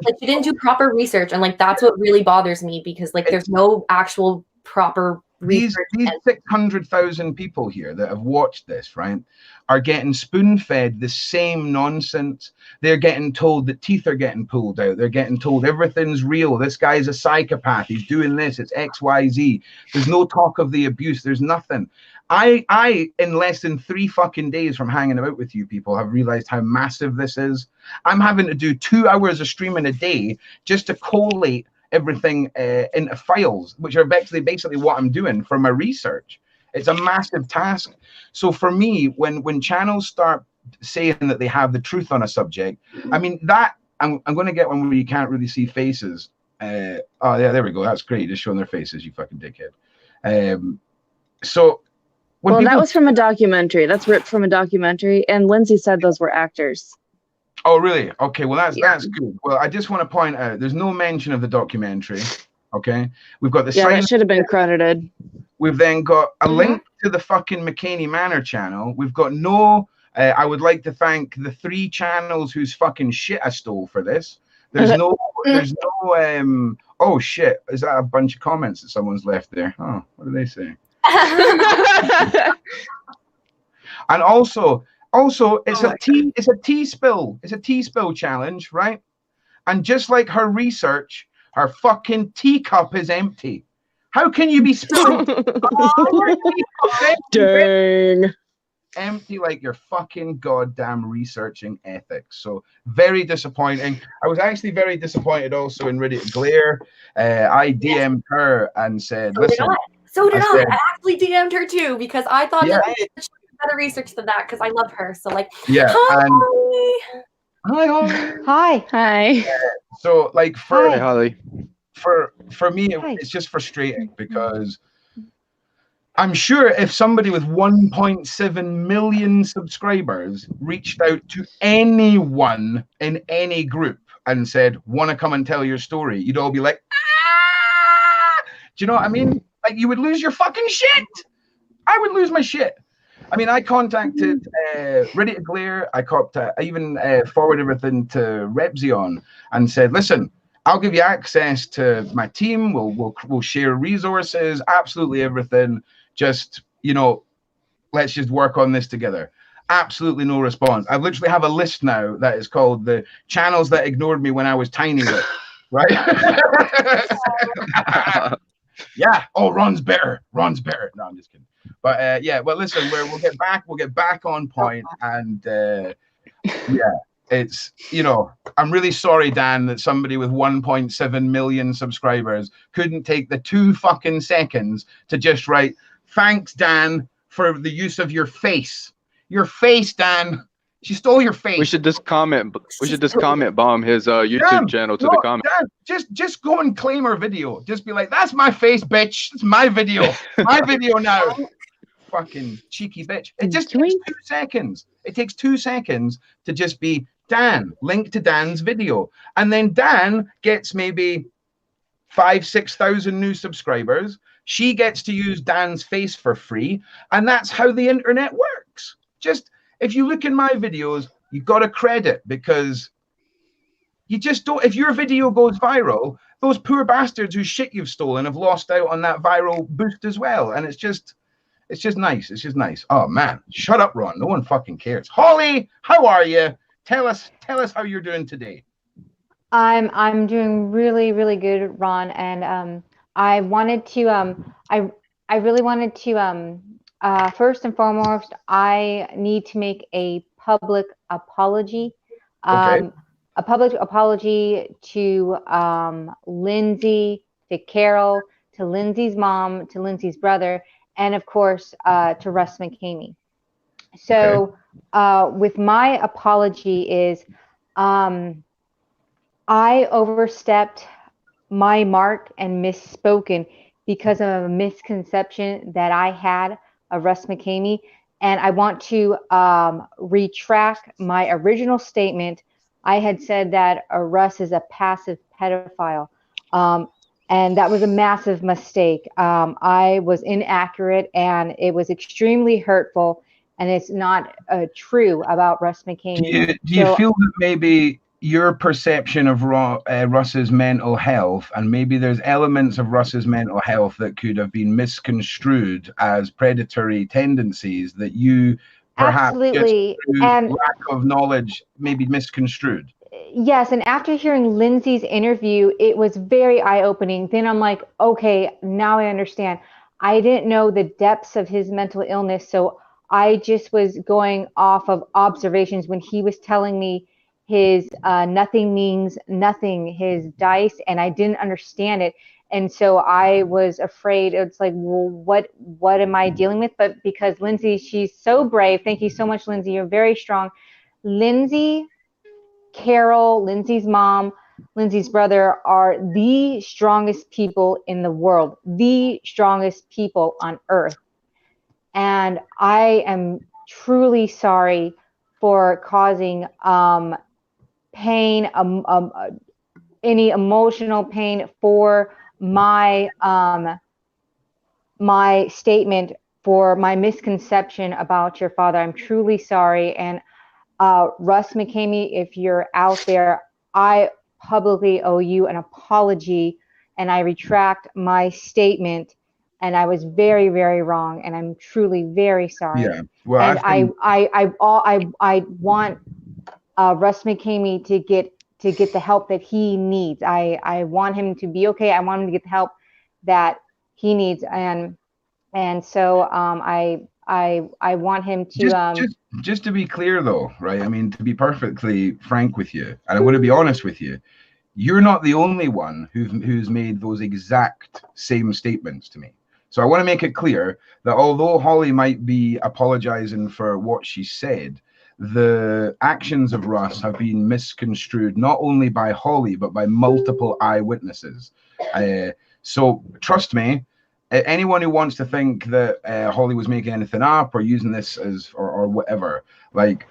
Like, you didn't do proper research, and like that's what really bothers me, because like there's no actual proper these 600,000 people here that have watched this, right, are getting spoon-fed the same nonsense. They're getting told that teeth are getting pulled out. They're getting told everything's real. This guy's a psychopath. He's doing this. It's XYZ. There's no talk of the abuse. There's nothing. I in less than 3 fucking days from hanging out with you people, have realized how massive this is. I'm having to do 2 hours of streaming a day just to collate everything into files, which are basically what I'm doing for my research. It's a massive task. So for me, when channels start saying that they have the truth on a subject, I mean, that I'm going to get one where you can't really see faces. Oh yeah, there we go. That's great. Just showing their faces, you fucking dickhead. So well, that was from a documentary. That's ripped from a documentary, and Lindsay said those were actors. Oh, really? Okay, well, that's good. Well, I just want to point out, there's no mention of the documentary, okay? We've got the that should have been credited. We've then got a link to the fucking Mckamey Manor channel. We've got no, I would like to thank the 3 channels whose fucking shit I stole for this. There's no, oh shit, is that a bunch of comments that someone's left there? Oh, what do they say? And also, it's a tea spill challenge, right? And just like her research, her fucking teacup is empty. How can you be spilling? Dang. Empty like your fucking goddamn researching ethics. So very disappointing. I was actually very disappointed also in Reddit Glare. I DM'd her and said, listen. So did I. I actually DM'd her too, because I thought that she did better research than that, because I love her. So like, hi. Hi, Holly. Hi. So like for Holly. For me, it's just frustrating, because I'm sure if somebody with 1.7 million subscribers reached out to anyone in any group and said, want to come and tell your story, you'd all be like, ah! Do you know what I mean? Like, you would lose your fucking shit. I would lose my shit. I mean, I contacted Reddit Glare. I even forwarded everything to Repzion and said, listen, I'll give you access to my team. We'll share resources, absolutely everything. Just, you know, let's just work on this together. Absolutely no response. I literally have a list now that is called the channels that ignored me when I was tiny, right? Yeah. Oh, Ron's better. No, I'm just kidding. But yeah. Well, listen, we'll get back on point, and yeah. It's, you know, I'm really sorry, Dan, that somebody with 1.7 million subscribers couldn't take the 2 fucking seconds to just write, thanks, Dan, for the use of your face. Your face, Dan. She stole your face. We should just comment bomb his YouTube channel to the comment. Dan, just go and claim her video. Just be like, that's my face, bitch. It's my video. My video now. Fucking cheeky bitch. It just takes 2 seconds. It takes 2 seconds to just be Dan, link to Dan's video. And then Dan gets maybe 5,000-6,000 new subscribers. She gets to use Dan's face for free. And that's how the internet works. Just, if you look in my videos, you got to credit, because you just don't. If your video goes viral, those poor bastards whose shit you've stolen have lost out on that viral boost as well. And it's just nice. It's just nice. Oh man, shut up, Ron. No one fucking cares. Holly, how are you? Tell us how you're doing today. I'm doing really, really good, Ron. And I wanted to I really wanted to first and foremost, I need to make a public apology. Okay. A public apology to Lindsay, to Carol, to Lindsay's mom, to Lindsay's brother, and of course to Russ Mckamey. So with my apology is I overstepped my mark and misspoken because of a misconception that I had of Russ Mckamey. And I want to retract my original statement. I had said that Russ is a passive pedophile. And that was a massive mistake. I was inaccurate, and it was extremely hurtful. And it's not true about Russ Mckamey. Do you feel that maybe your perception of Russ's mental health, and maybe there's elements of Russ's mental health that could have been misconstrued as predatory tendencies that you perhaps absolutely, just through lack of knowledge maybe misconstrued? Yes, and after hearing Lindsay's interview, it was very eye-opening. Then I'm like, okay, now I understand. I didn't know the depths of his mental illness, so I just was going off of observations when he was telling me his nothing means nothing, his dice, and I didn't understand it. And so I was afraid. It's like, well, what am I dealing with? But because Lindsay, she's so brave. Thank you so much, Lindsay. You're very strong. Lindsay, Carol, Lindsay's mom, Lindsay's brother are the strongest people in the world, the strongest people on earth. And I am truly sorry for causing pain, any emotional pain for my my statement, for my misconception about your father. I'm truly sorry. And Russ Mckamey, if you're out there, I publicly owe you an apology, and I retract my statement. And I was very, very wrong, and I'm truly very sorry. Yeah. Well, and I want Russ Mckamey to get the help that he needs. I want him to be okay. I want him to get the help that he needs, and so I want him to just to be clear though, right? I mean, to be perfectly frank with you, and I want to be honest with you, you're not the only one who's made those exact same statements to me. So I want to make it clear that although Holly might be apologizing for what she said, the actions of Russ have been misconstrued not only by Holly, but by multiple eyewitnesses. So trust me, anyone who wants to think that Holly was making anything up or using this as or whatever, like,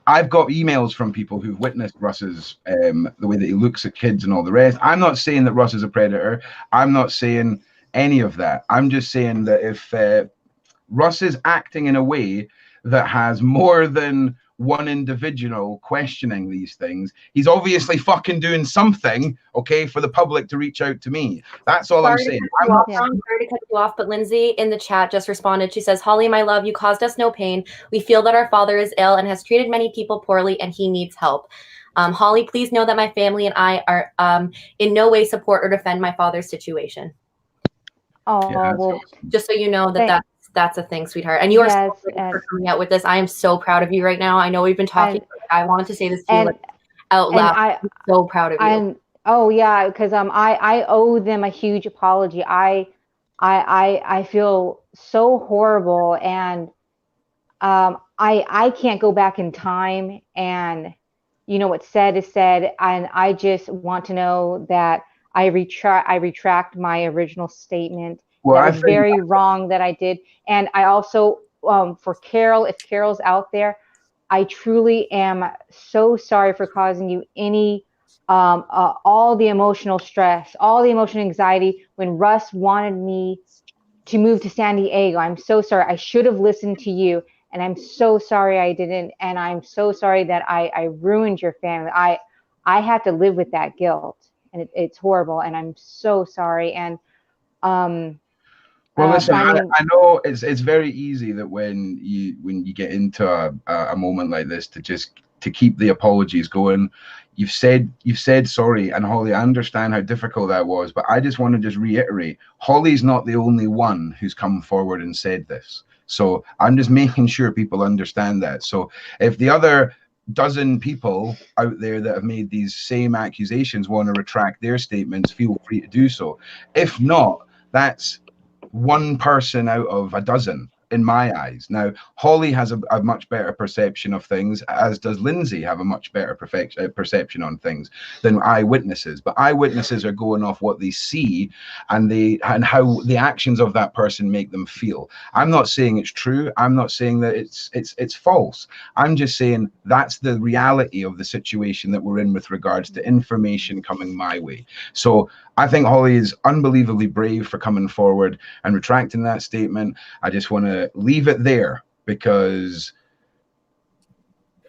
I've got emails from people who've witnessed Russ's the way that he looks at kids and all the rest. I'm not saying that Russ is a predator. I'm not saying any of that. I'm just saying that if Russ is acting in a way that has more than one individual questioning these things, he's obviously fucking doing something, okay, for the public to reach out to me. That's all I'm saying. I'm sorry to cut you off, but Lindsay in the chat just responded. She says, Holly, my love, you caused us no pain. We feel that our father is ill and has treated many people poorly, and he needs help. Holly, please know that my family and I are in no way support or defend my father's situation. Oh, Yeah, well, just so you know that that's a thing, sweetheart. And you are so brave for coming out with this. I am so proud of you right now. I know we've been talking. I wanted to say this to you out loud. I'm so proud of you. Oh yeah, because I owe them a huge apology. I feel so horrible, and I can't go back in time, and you know what's said is said, and I just want to know that I retract my original statement. Well, that was very wrong that I did. And I also, for Carol, if Carol's out there, I truly am so sorry for causing you any, all the emotional stress, all the emotional anxiety when Russ wanted me to move to San Diego. I'm so sorry. I should have listened to you. and I'm so sorry I didn't, and I'm so sorry that I ruined your family. I have to live with that guilt, and it's horrible, and I'm so sorry. And Well, listen, finding I know it's very easy that when you get into a moment like this to keep the apologies going. You've said sorry, and Holly, I understand how difficult that was, but I just want to just reiterate, Holly's not the only one who's come forward and said this. So I'm just making sure people understand that. So if the other dozen people out there that have made these same accusations want to retract their statements, feel free to do so. If not, that's one person out of a dozen in my eyes. Now, Holly has a much better perception of things, as does Lindsay have a much better perception on things than eyewitnesses. But eyewitnesses are going off what they see and how the actions of that person make them feel. I'm not saying it's true. I'm not saying that it's false. I'm just saying that's the reality of the situation that we're in with regards to information coming my way. So I think Holly is unbelievably brave for coming forward and retracting that statement. I just want to leave it there because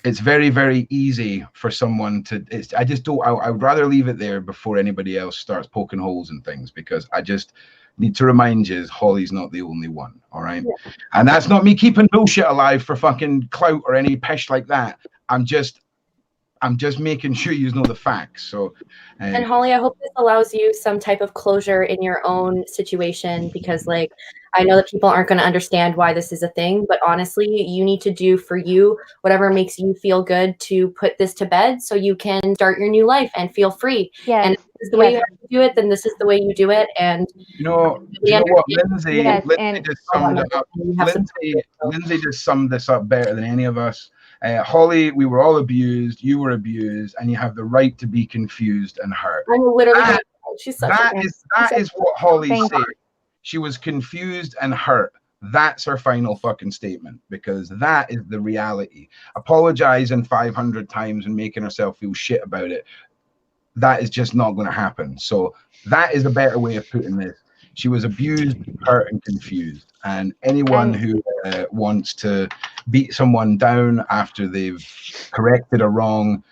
it's very, very easy for someone to. I would rather leave it there before anybody else starts poking holes in things, because I just need to remind you, Holly's not the only one. All right. Yeah. And that's not me keeping bullshit alive for fucking clout or any pish like that. I'm just making sure you know the facts. So, and Holly, I hope this allows you some type of closure in your own situation, because like I know that people aren't going to understand why this is a thing, but honestly, you need to do for you whatever makes you feel good to put this to bed so you can start your new life and feel free. Yes. And if this is the way you have to do it, then this is the way you do it. And you know what, Lindsay, Lindsay just summed it up. Lindsay just summed this up better than any of us. Holly, we were all abused, you were abused, and you have the right to be confused and hurt. I'm literally that is what Holly said. She was confused and hurt. That's her final fucking statement, because that is the reality. Apologizing 500 times and making herself feel shit about it, that is just not going to happen. So that is a better way of putting this. She was abused, hurt, and confused. And anyone who wants to beat someone down after they've corrected a wrong,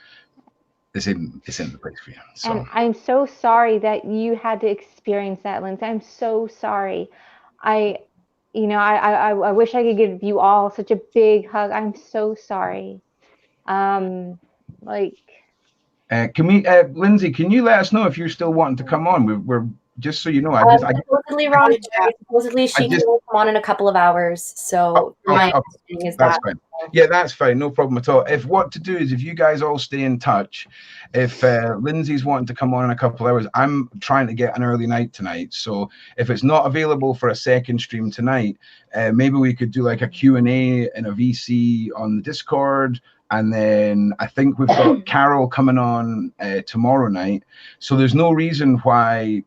this isn't the place for you. So. And I'm so sorry that you had to experience that, Lindsay. I'm so sorry. I wish I could give you all such a big hug. I'm so sorry. Can we, Lindsay? Can you let us know if you're still wanting to come on? We're just so you know. Supposedly, Ron, supposedly she can come on in a couple of hours. So my understanding is that's fine. Yeah, that's fine. No problem at all. If what to do is, if you guys all stay in touch, if Lindsay's wanting to come on in a couple of hours, I'm trying to get an early night tonight. So if it's not available for a second stream tonight, maybe we could do like a Q&A in a VC on the Discord. And then I think we've got Carol coming on tomorrow night. So there's no reason why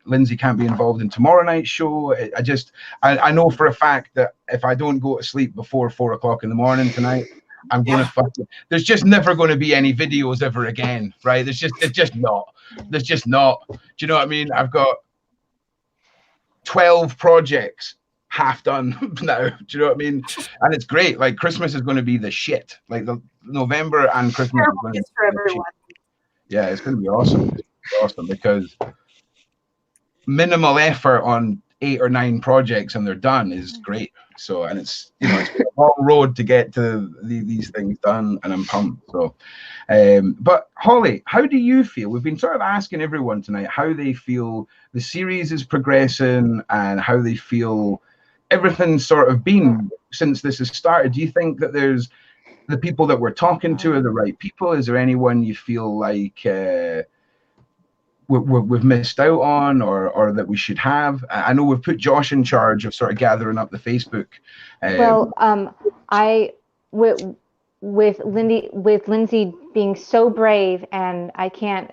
Lindsay can't be involved in tomorrow night's show. I know for a fact that if I don't go to sleep before 4 o'clock in the morning tonight, I'm going to fucking, there's just never going to be any videos ever again, right? There's just not. Do you know what I mean? I've got 12 projects half done now. Do you know what I mean? And it's great. Like Christmas is going to be the shit. Like the November and Christmas is going to be for everyone. Yeah, it's going to be awesome. It's awesome because minimal effort on 8 or 9 projects and they're done is great. So, and it's, it's a long road to get to these things done, and I'm pumped. So, but Holly, how do you feel? We've been sort of asking everyone tonight how they feel the series is progressing and how they feel everything's sort of been since this has started. Do you think that there's the people that we're talking to are the right people? Is there anyone you feel like we've missed out on, or that we should have? I know we've put Josh in charge of sort of gathering up the Facebook. With Lindsay being so brave, and I can't.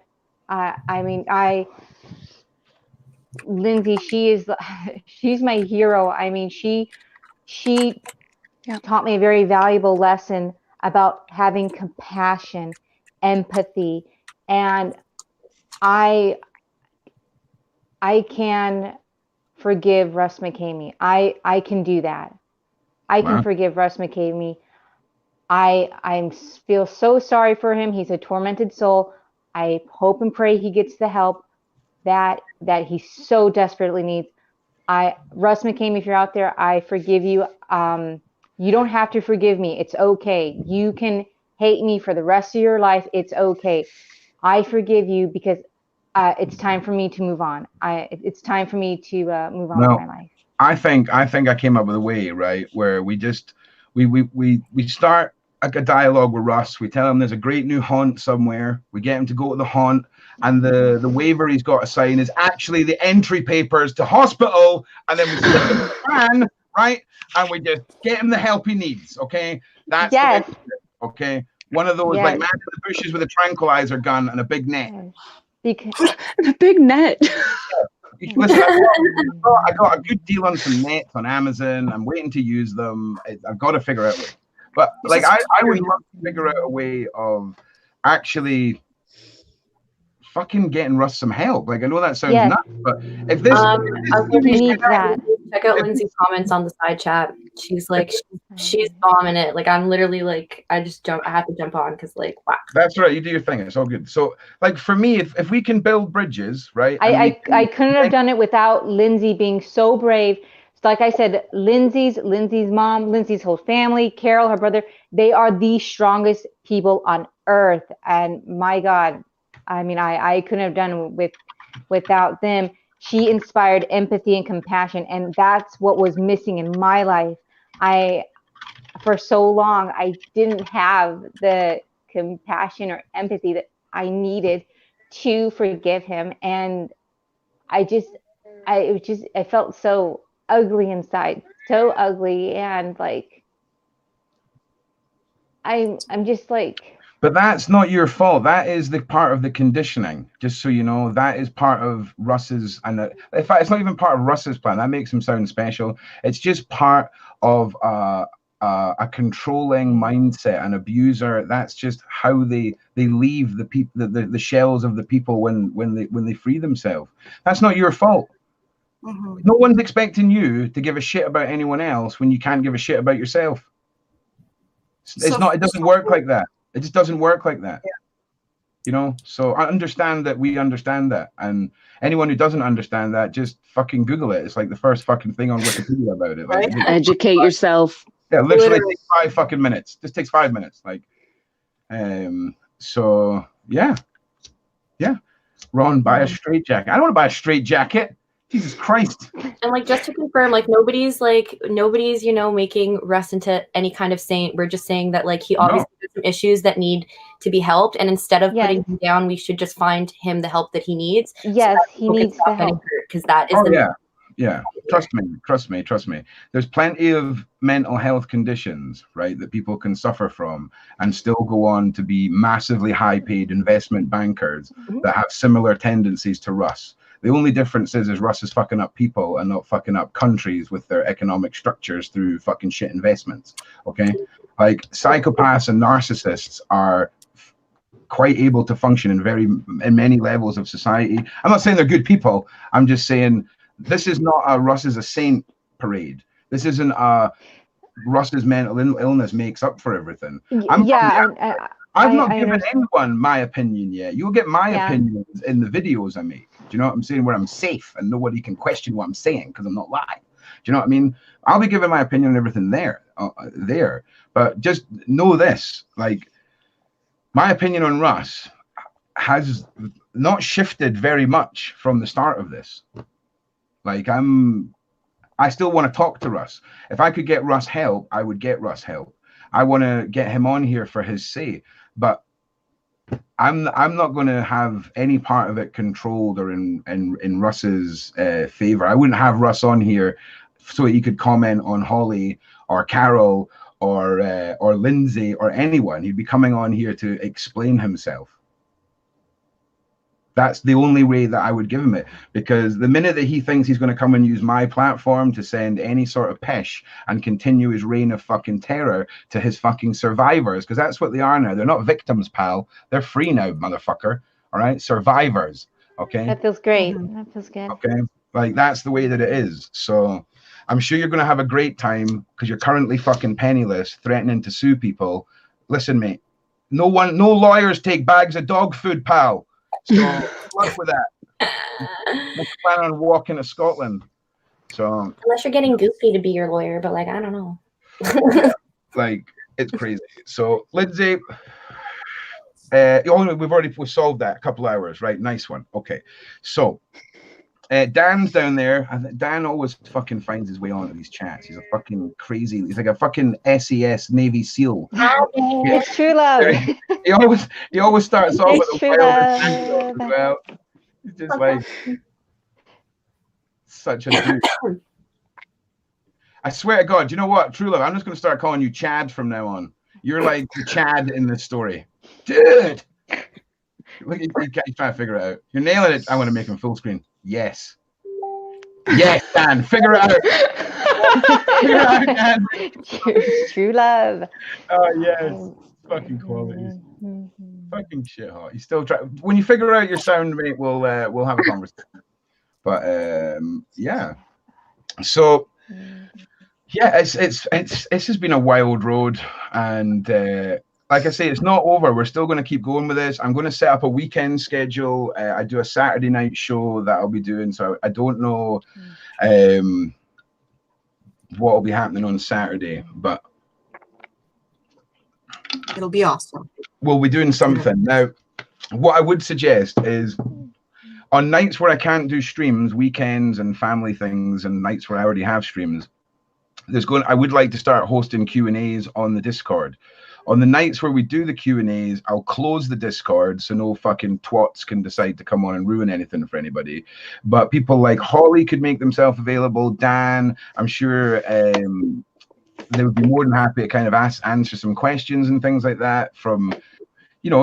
Lindsay, she's my hero. I mean, she taught me a very valuable lesson about having compassion, empathy, and I can forgive Russ Mckamey. I can do that. I can Wow. forgive Russ McKamey. I feel so sorry for him. He's a tormented soul. I hope and pray he gets the help that he so desperately needs. Russ McKamey, if you're out there, I forgive you. You don't have to forgive me. It's okay. You can hate me for the rest of your life. It's okay. I forgive you because it's time for me to move on. It's time for me to move on with my life. I think I came up with a way, right, where we start a dialogue with Russ. We tell him there's a great new haunt somewhere. We get him to go to the haunt, and the waiver he's got to sign is actually the entry papers to hospital, and then we stick him in the van, right, and we just get him the help he needs. Okay, that's yes. Okay, one of those like man in the bushes with a tranquilizer gun and a big net. Because a big net. Listen, I got a good deal on some nets on Amazon. I'm waiting to use them. I've got to figure out a way. But like, I would love to figure out a way of actually fucking getting Russ some help. Like, I know that sounds nuts, but if this, check out Lindsay's comments on the side chat. She's like, she's bombing it. Like, I'm literally like, I have to jump on because like, wow. That's right. You do your thing. It's all good. So, like, for me, if we can build bridges, right? I couldn't have done it without Lindsay being so brave. So like I said, Lindsay's mom, Lindsay's whole family, Carol, her brother, they are the strongest people on earth. And my God, I mean, I couldn't have done it without them. She inspired empathy and compassion, and that's what was missing in my life. For so long, I didn't have the compassion or empathy that I needed to forgive him, and I felt so ugly inside, so ugly, and like I'm just like. But that's not your fault. That is the part of the conditioning. Just so you know, that is part of Russ's, and in fact, it's not even part of Russ's plan. That makes him sound special. It's just part of a controlling mindset. An abuser. That's just how they leave the people, the shells of the people when they free themselves. That's not your fault. Mm-hmm. No one's expecting you to give a shit about anyone else when you can't give a shit about yourself. It's not. It doesn't work like that. It just doesn't work like that. Yeah. You know, so I understand that we understand that. And anyone who doesn't understand that, just fucking Google it. It's like the first fucking thing on Wikipedia about it. Like, educate yourself. Yeah, literally takes 5 fucking minutes. Just takes 5 minutes. Like, so yeah. Ron, buy a straight jacket. I don't want to buy a straight jacket. Jesus Christ. And like, just to confirm, like nobody's making Russ into any kind of saint. We're just saying that like he obviously has some issues that need to be helped, and instead of putting him down, we should just find him the help that he needs. Yes, so he needs the help, because that is yeah. Trust me. There's plenty of mental health conditions, right, that people can suffer from and still go on to be massively high-paid investment bankers that have similar tendencies to Russ. The only difference is Russ is fucking up people and not fucking up countries with their economic structures through fucking shit investments. Okay, like psychopaths and narcissists are quite able to function in many levels of society. I'm not saying they're good people. I'm just saying this is not a Russ is a saint parade. This isn't a Russ's mental illness makes up for everything. I've not given anyone my opinion yet. You'll get my opinions in the videos I make. Do you know what I'm saying? Where I'm safe and nobody can question what I'm saying because I'm not lying. Do you know what I mean? I'll be giving my opinion on everything there. But just know this, like, my opinion on Russ has not shifted very much from the start of this. Like, I still want to talk to Russ. If I could get Russ help, I would get Russ help. I want to get him on here for his say, but I'm not going to have any part of it controlled or in Russ's favor. I wouldn't have Russ on here so he could comment on Holly or Carol or Lindsay or anyone. He'd be coming on here to explain himself. That's the only way that I would give him it, because the minute that he thinks he's going to come and use my platform to send any sort of pesh and continue his reign of fucking terror to his fucking survivors, because that's what they are now. They're not victims, pal. They're free now, motherfucker. All right? Survivors. Okay? That feels great. That feels good. Okay? Like, that's the way that it is. So I'm sure you're going to have a great time because you're currently fucking penniless, threatening to sue people. Listen, mate, no lawyers take bags of dog food, pal. So good luck with that. I'm planning on walking to Scotland. So unless you're getting Goofy to be your lawyer, but like, I don't know. like, it's crazy. So Lindsay, we've solved that, a couple hours, right? Nice one. Okay, so Dan's down there. Dan always fucking finds his way onto these chats. He's a fucking crazy. He's like a fucking SES Navy SEAL. It's true love. He always starts off It's with true a love. as well. He's just like such a dude. I swear to God, you know what, True Love? I'm just going to start calling you Chad from now on. You're like the Chad in this story, dude. Look, he's trying to figure it out. You're nailing it. I want to make him full screen. Yes. Yes, Dan. Figure it out. Figure it out, Dan. True love. Oh, yes. Fucking qualities. Fucking shit hot. You still try. When you figure out your sound, mate, we'll have a conversation. But yeah. So yeah, it's just been a wild road, and like I say, it's not over. We're still going to keep going with this. I'm going to set up a weekend schedule. I do a Saturday night show that I'll be doing. So I don't know what will be happening on Saturday, but It'll be awesome. we'll be doing something. Now, what I would suggest is on nights where I can't do streams, weekends and family things, and nights where I already have streams, I would like to start hosting Q&As on the Discord. On the nights where we do the Q&As, I'll close the Discord so no fucking twats can decide to come on and ruin anything for anybody. But people like Holly could make themselves available. Dan, I'm sure they would be more than happy to kind of answer some questions and things like that from,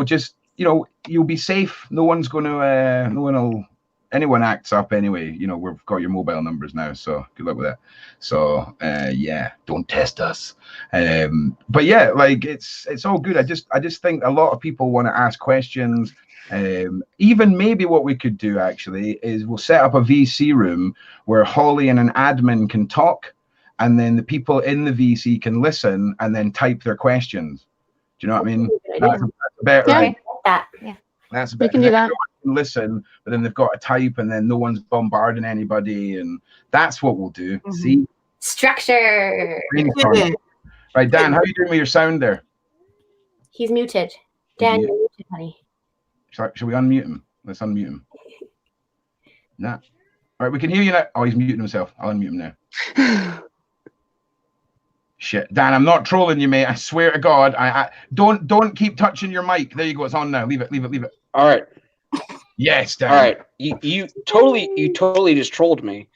just, you'll be safe. No one's going to, anyone acts up anyway. We've got your mobile numbers now, so good luck with that. So yeah, don't test us. But yeah, like it's all good. I just think a lot of people want to ask questions. Even maybe what we could do actually is we'll set up a VC room where Holly and an admin can talk, and then the people in the VC can listen and then type their questions. Do you know what I mean? That's a better, right? Yeah. That's a We better. can do that. Listen, but then they've got to type, and then no one's bombarding anybody, and that's what we'll do. Mm-hmm. See, Structure. Right, Dan, how are you doing with your sound there? He's muted. Dan, you're muted, honey. Should we unmute him? Let's unmute him. Nah. All right, we can hear you now. Oh, he's muting himself. I'll unmute him now. Shit, Dan, I'm not trolling you, mate. I swear to God, I don't keep touching your mic. There you go. It's on now. Leave it. All right. Yes, Dan. All right. You totally just trolled me.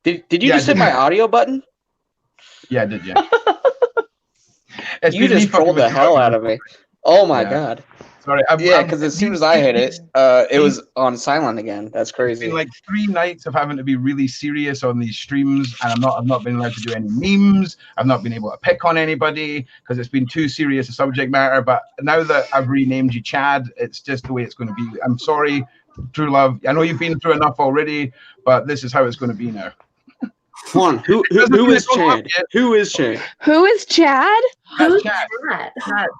Did you just hit my audio button? Yeah, I did. Yeah. You just trolled the hell out of me. Oh my God. Sorry. Yeah, because as soon as I hit it, it was on silent again. That's crazy. It's been like 3 nights of having to be really serious on these streams, and I've not been allowed to do any memes. I've not been able to pick on anybody because it's been too serious a subject matter. But now that I've renamed you Chad, it's just the way it's going to be. I'm sorry, True Love. I know you've been through enough already, but this is how it's going to be now. Hold on. Who is Chad? Who is Chad? Who is Chad? That's Chad?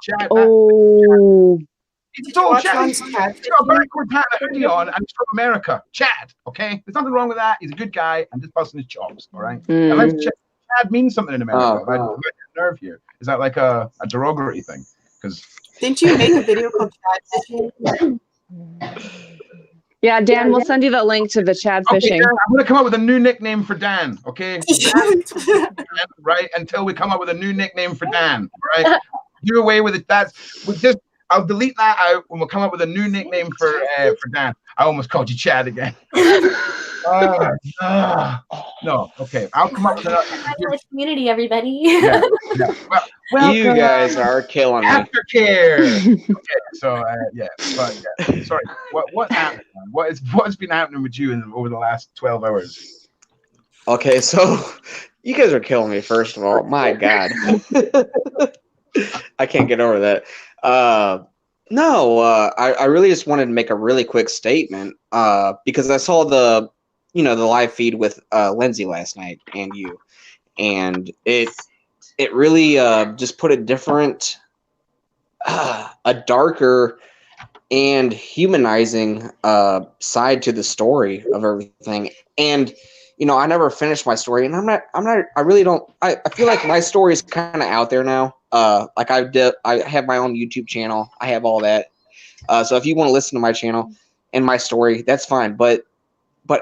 Chad. Oh. He's total Watch Chad. on He's Chad. got a backward hat and a hoodie on, and he's from America. Chad, okay? There's nothing wrong with that. He's a good guy. I'm just busting his chops, all right? Unless Chad means something in America. I don't get nerve here. Is that like a derogatory thing? Because Didn't you make a video called Chad? Yeah, Dan, we'll send you the link to the Chad fishing. Dan, I'm going to come up with a new nickname for Dan, okay? Dan, right? Until we come up with a new nickname for Dan, right? Do away with it. I'll delete that out when we'll come up with a new nickname for Dan. I almost called you Chad again. No, okay. I'll come up with Congratulations, community, everybody. Yeah. Well, You guys are killing me. Aftercare. Okay, so sorry. What happened? What's been happening with you over the last 12 hours? Okay, so you guys are killing me. First of all, my God, I can't get over that. I really just wanted to make a really quick statement because I saw the live feed with Lindsay last night and you, and it really just put a different, a darker and humanizing side to the story of everything. And I never finished my story, and I really don't. I feel like my story is kind of out there now. Like I have my own YouTube channel. I have all that. So if you want to listen to my channel and my story, that's fine. But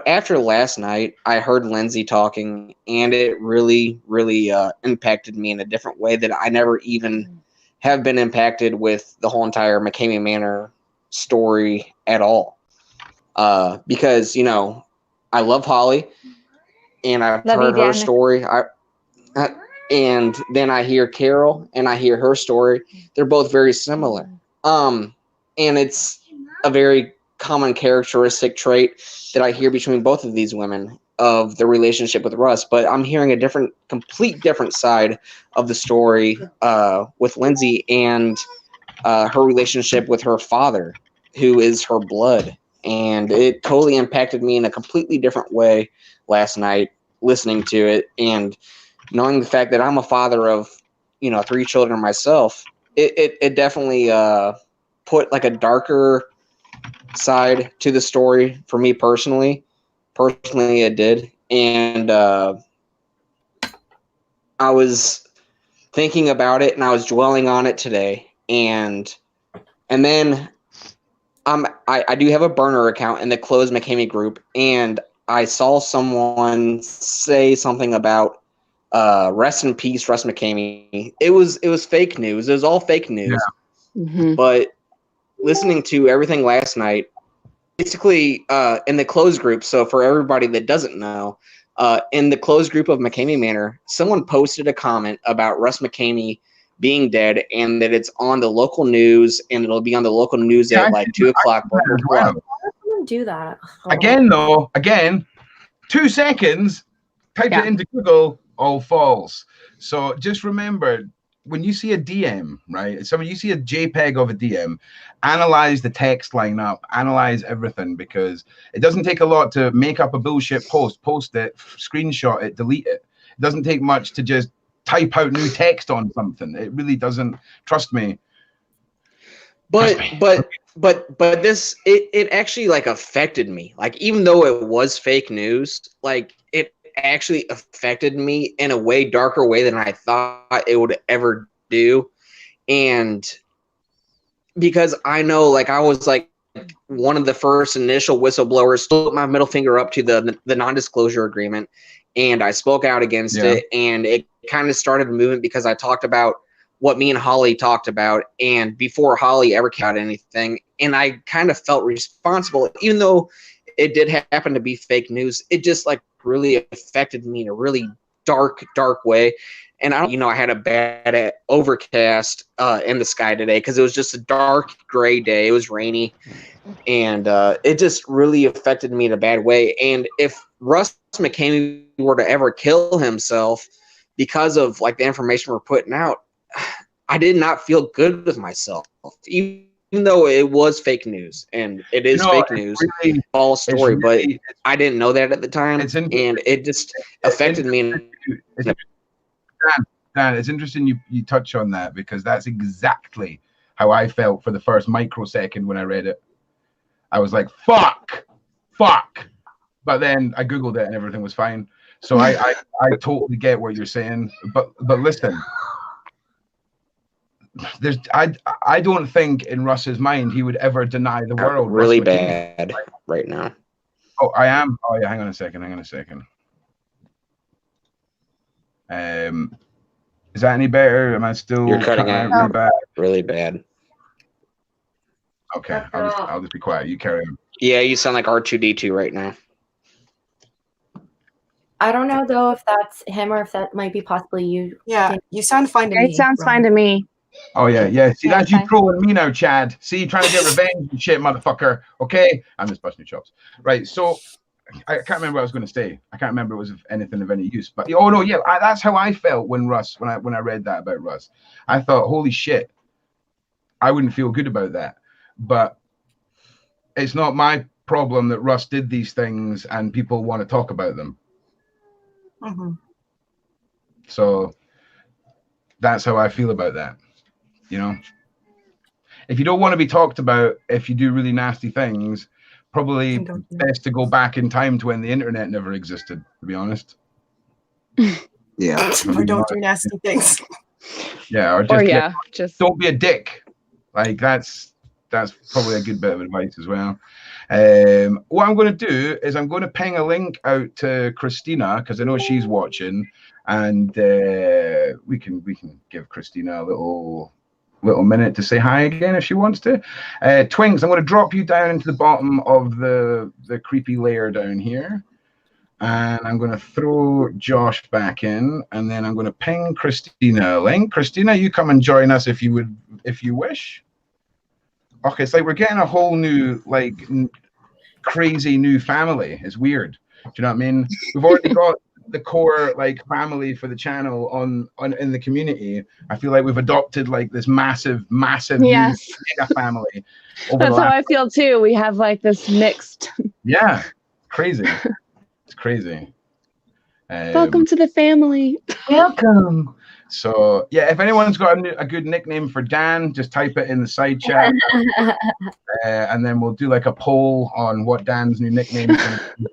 after last night, I heard Lindsay talking, and it really, really impacted me in a different way that I never even have been impacted with the whole entire Mckamey Manor story at all. Because I love Holly, and I've heard her story. And then I hear Carol, and I hear her story. They're both very similar. And it's a very common characteristic trait that I hear between both of these women of the relationship with Russ. But I'm hearing a complete different side of the story with Lindsay and her relationship with her father, who is her blood. And it totally impacted me in a completely different way last night, listening to it and knowing the fact that I'm a father of 3 children myself. It definitely put like a darker side to the story for me personally. It did. And I was thinking about it, and I was dwelling on it today, and then I do have a burner account in the closed Mckamey group, and I saw someone say something about rest in peace, Russ Mckamey. It was fake news. It was all fake news. Yeah. Mm-hmm. But listening to everything last night, basically in the closed group, so for everybody that doesn't know, in the closed group of Mckamey Manor, someone posted a comment about Russ Mckamey being dead, and that it's on the local news, and it'll be on the local news at like 2 o'clock. Why does someone do that? Again, 2 seconds, type it into Google, all false. So just remember, when you see a DM, right? So when you see a JPEG of a DM, analyze the text line up, analyze everything, because it doesn't take a lot to make up a bullshit post it, screenshot it, delete it. It doesn't take much to just type out new text on something. It really doesn't. Trust me. But this it actually like affected me. Like, even though it was fake news, like it actually affected me in a way darker way than I thought it would ever do. And because I know, like, I was like one of the first initial whistleblowers, put my middle finger up to the non-disclosure agreement, and I spoke out against it, and it kind of started a movement because I talked about what me and Holly talked about, and before Holly ever came out anything, and I kind of felt responsible, even though it did happen to be fake news. It just like really affected me in a really dark way. And I had a bad overcast in the sky today because it was just a dark gray day. It was rainy, and it just really affected me in a bad way. And if Russ Mckamey were to ever kill himself because of like the information we're putting out, I did not feel good with myself, even though it was fake news, and it is fake news, really, false story. Really, but I didn't know that at the time, and it just affected me. Dan, it's interesting you touch on that, because that's exactly how I felt for the first microsecond when I read it. I was like, fuck. But then I Googled it and everything was fine. So I totally get what you're saying. But listen, I don't think in Russ's mind he would ever deny the world. Really bad right now. Oh, I am. Oh yeah, hang on a second. Is that any better? Am I still? You're cutting out really bad. Really bad. Okay, I'll just be quiet. You carry on. Yeah, you sound like R2D2 right now. I don't know though if that's him or if that might be possibly you. Yeah, you sound fine to me. It sounds fine to me. Oh yeah. See, that's you trolling me now, Chad. See, trying to get revenge and shit, motherfucker. Okay, I'm just busting your chops. Right. So I can't remember what I was going to say. I can't remember it was anything of any use. But oh no, yeah, that's how I felt when I read that about Russ. I thought, holy shit, I wouldn't feel good about that. But it's not my problem that Russ did these things and people want to talk about them. Mm-hmm. So that's how I feel about that. You know, if you don't want to be talked about, if you do really nasty things, probably best to go back in time to when the internet never existed, to be honest. Yeah. Or don't do nasty things. Yeah, Or yeah, just don't be a dick. Like that's probably a good bit of advice as well. What I'm going to do is I'm going to ping a link out to Christina because I know she's watching, and we can give Christina a little minute to say hi again if she wants to. Twinks, I'm going to drop you down into the bottom of the creepy layer down here. And I'm going to throw Josh back in, and then I'm going to ping Christina a link. Christina, you come and join us if you wish. Okay, it's like we're getting a whole new, like, crazy new family. It's weird. Do you know what I mean? We've already got the core, like, family for the channel on in the community. I feel like we've adopted, like, this massive yes, mega family. That's how I feel too. We have like this mixed. Yeah, crazy. It's crazy. Welcome to the family. Welcome. So yeah, if anyone's got a good nickname for Dan, just type it in the side chat, and then we'll do like a poll on what Dan's new nickname is going to be.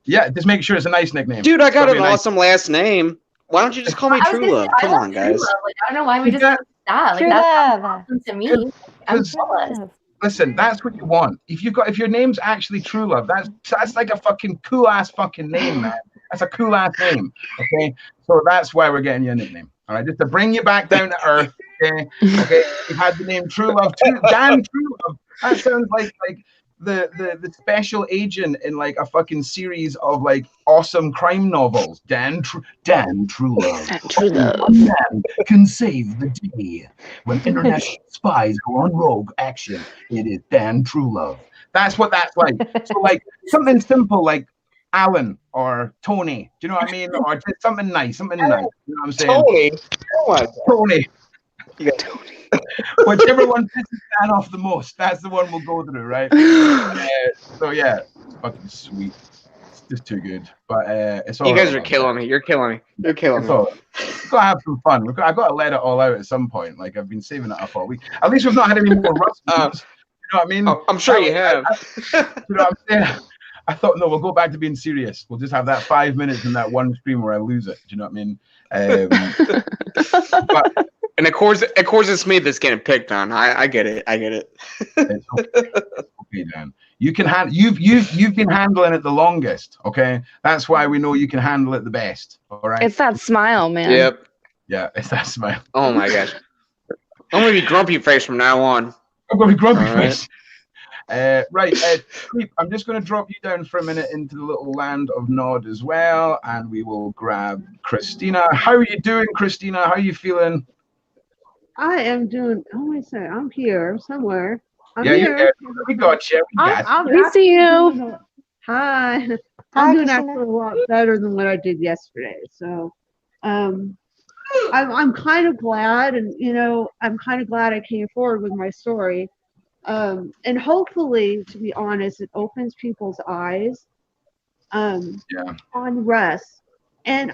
Yeah, just make sure it's a nice nickname. Dude, I got an awesome last name. Why don't you just call me True Love? Come on, guys. Like, I don't know why we just that. Like, True that's Love. awesome to me. I'm jealous. Listen, that's what you want. If your name's actually True Love, that's like a fucking cool ass fucking name, man. That's a cool ass name. Okay, so that's why we're getting you a nickname. All right, just to bring you back down to earth. Okay, you've had the name True Love too. Dan True Love. That sounds like the special agent in like a fucking series of like awesome crime novels. Dan True Love. True Love. One man can save the day when international spies go on rogue action. It is Dan True Love. That's what that's like. So like something simple like Alan or Tony. Do you know what I mean? Or just something nice. You know what I'm saying? Tony. Oh my God. Tony. You got Tony. Whichever one pisses Dan off the most, that's the one we'll go through, right? So yeah, it's fucking sweet. It's just too good. But it's all. You guys are killing me. You're killing me. You're killing me. We've got to have some fun. I've got to let it all out at some point. Like I've been saving it up all week. At least we've not had any more rust. You know what I mean? I'm sure you have. You know what I'm saying? I thought, no, we'll go back to being serious. We'll just have that 5 minutes in that one stream where I lose it. Do you know what I mean? But, and of course, it's me that's getting picked on. I get it. It's okay, Dan. You can you've been handling it the longest. Okay, that's why we know you can handle it the best. All right. It's that smile, man. Yep. Yeah, it's that smile. Oh my gosh. I'm gonna be grumpy face from now on. I'm gonna be grumpy face. Right, Creep, I'm just going to drop you down for a minute into the little land of Nod as well, and we will grab Christina. How are you doing, Christina? How are you feeling? I am doing. Oh, wait a second. I'm here somewhere. I'm yeah, here. We got you. We see you. Hi. I'm doing actually a lot better than what I did yesterday. So, I'm kind of glad, and I'm kind of glad I came forward with my story. And hopefully, to be honest, it opens people's eyes on Russ. And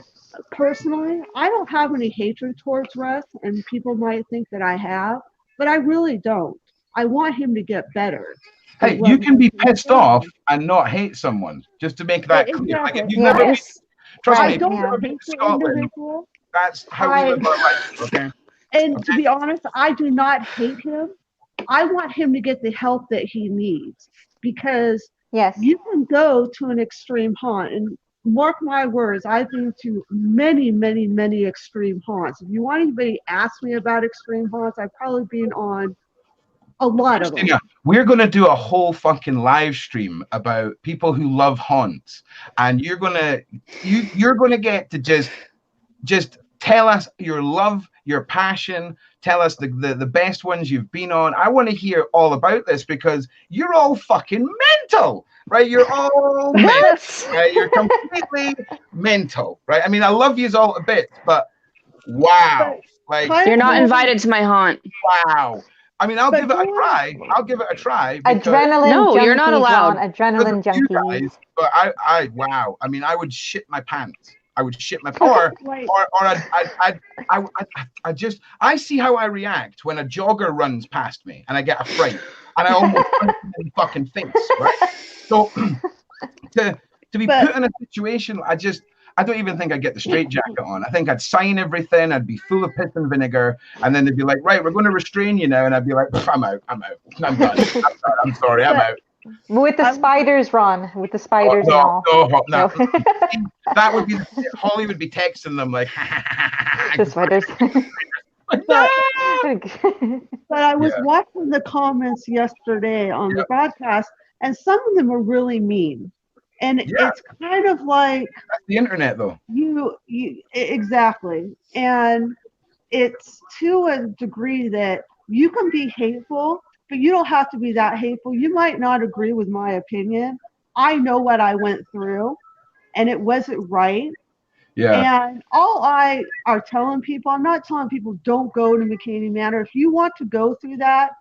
personally, I don't have any hatred towards Russ, and people might think that I have, but I really don't. I want him to get better. Hey, you can be pissed off and not hate someone, just to make that clear. Like, if you've never been, trust me, if you've never been to Scotland, that's how we live our life, okay? And to be honest, I do not hate him. I want him to get the help that he needs, because you can go to an extreme haunt, and mark my words, I've been to many, many, many extreme haunts. If you want anybody to ask me about extreme haunts, I've probably been on a lot of them. We're going to do a whole fucking live stream about people who love haunts, and you're going to get to just tell us your love, your passion. Tell us the best ones you've been on. I want to hear all about this, because you're all fucking mental, right? You're all mental, right? You're completely mental, right? I mean, I love yous all a bit, but wow. Like, you're not invited to my haunt. Wow. I mean, I'll give it a try. Adrenaline. No, you're not allowed. Adrenaline junkies. But wow. I mean, I would shit my pants I would shit my car, Right. or I see how I react when a jogger runs past me and I get a fright and I almost punch him in the fucking face, right? So to be put in a situation, I don't even think I'd get the straitjacket on. I think I'd sign everything. I'd be full of piss and vinegar, and then they'd be like, "Right, we're going to restrain you now," and I'd be like, "I'm out. I'm done. I'm sorry. I'm out." With the spiders, Ron. With the spiders and all. No. That would be Holly would be texting them like, the spiders. But I was watching the comments yesterday on the broadcast, and some of them are really mean. And it's kind of like that's the internet, though. You exactly, and it's to a degree that you can be hateful, but you don't have to be that hateful. You might not agree with my opinion. I know what I went through, and it wasn't right. Yeah. And all I are telling people, I'm not telling people don't go to Mckamey Manor. If you want to go through that,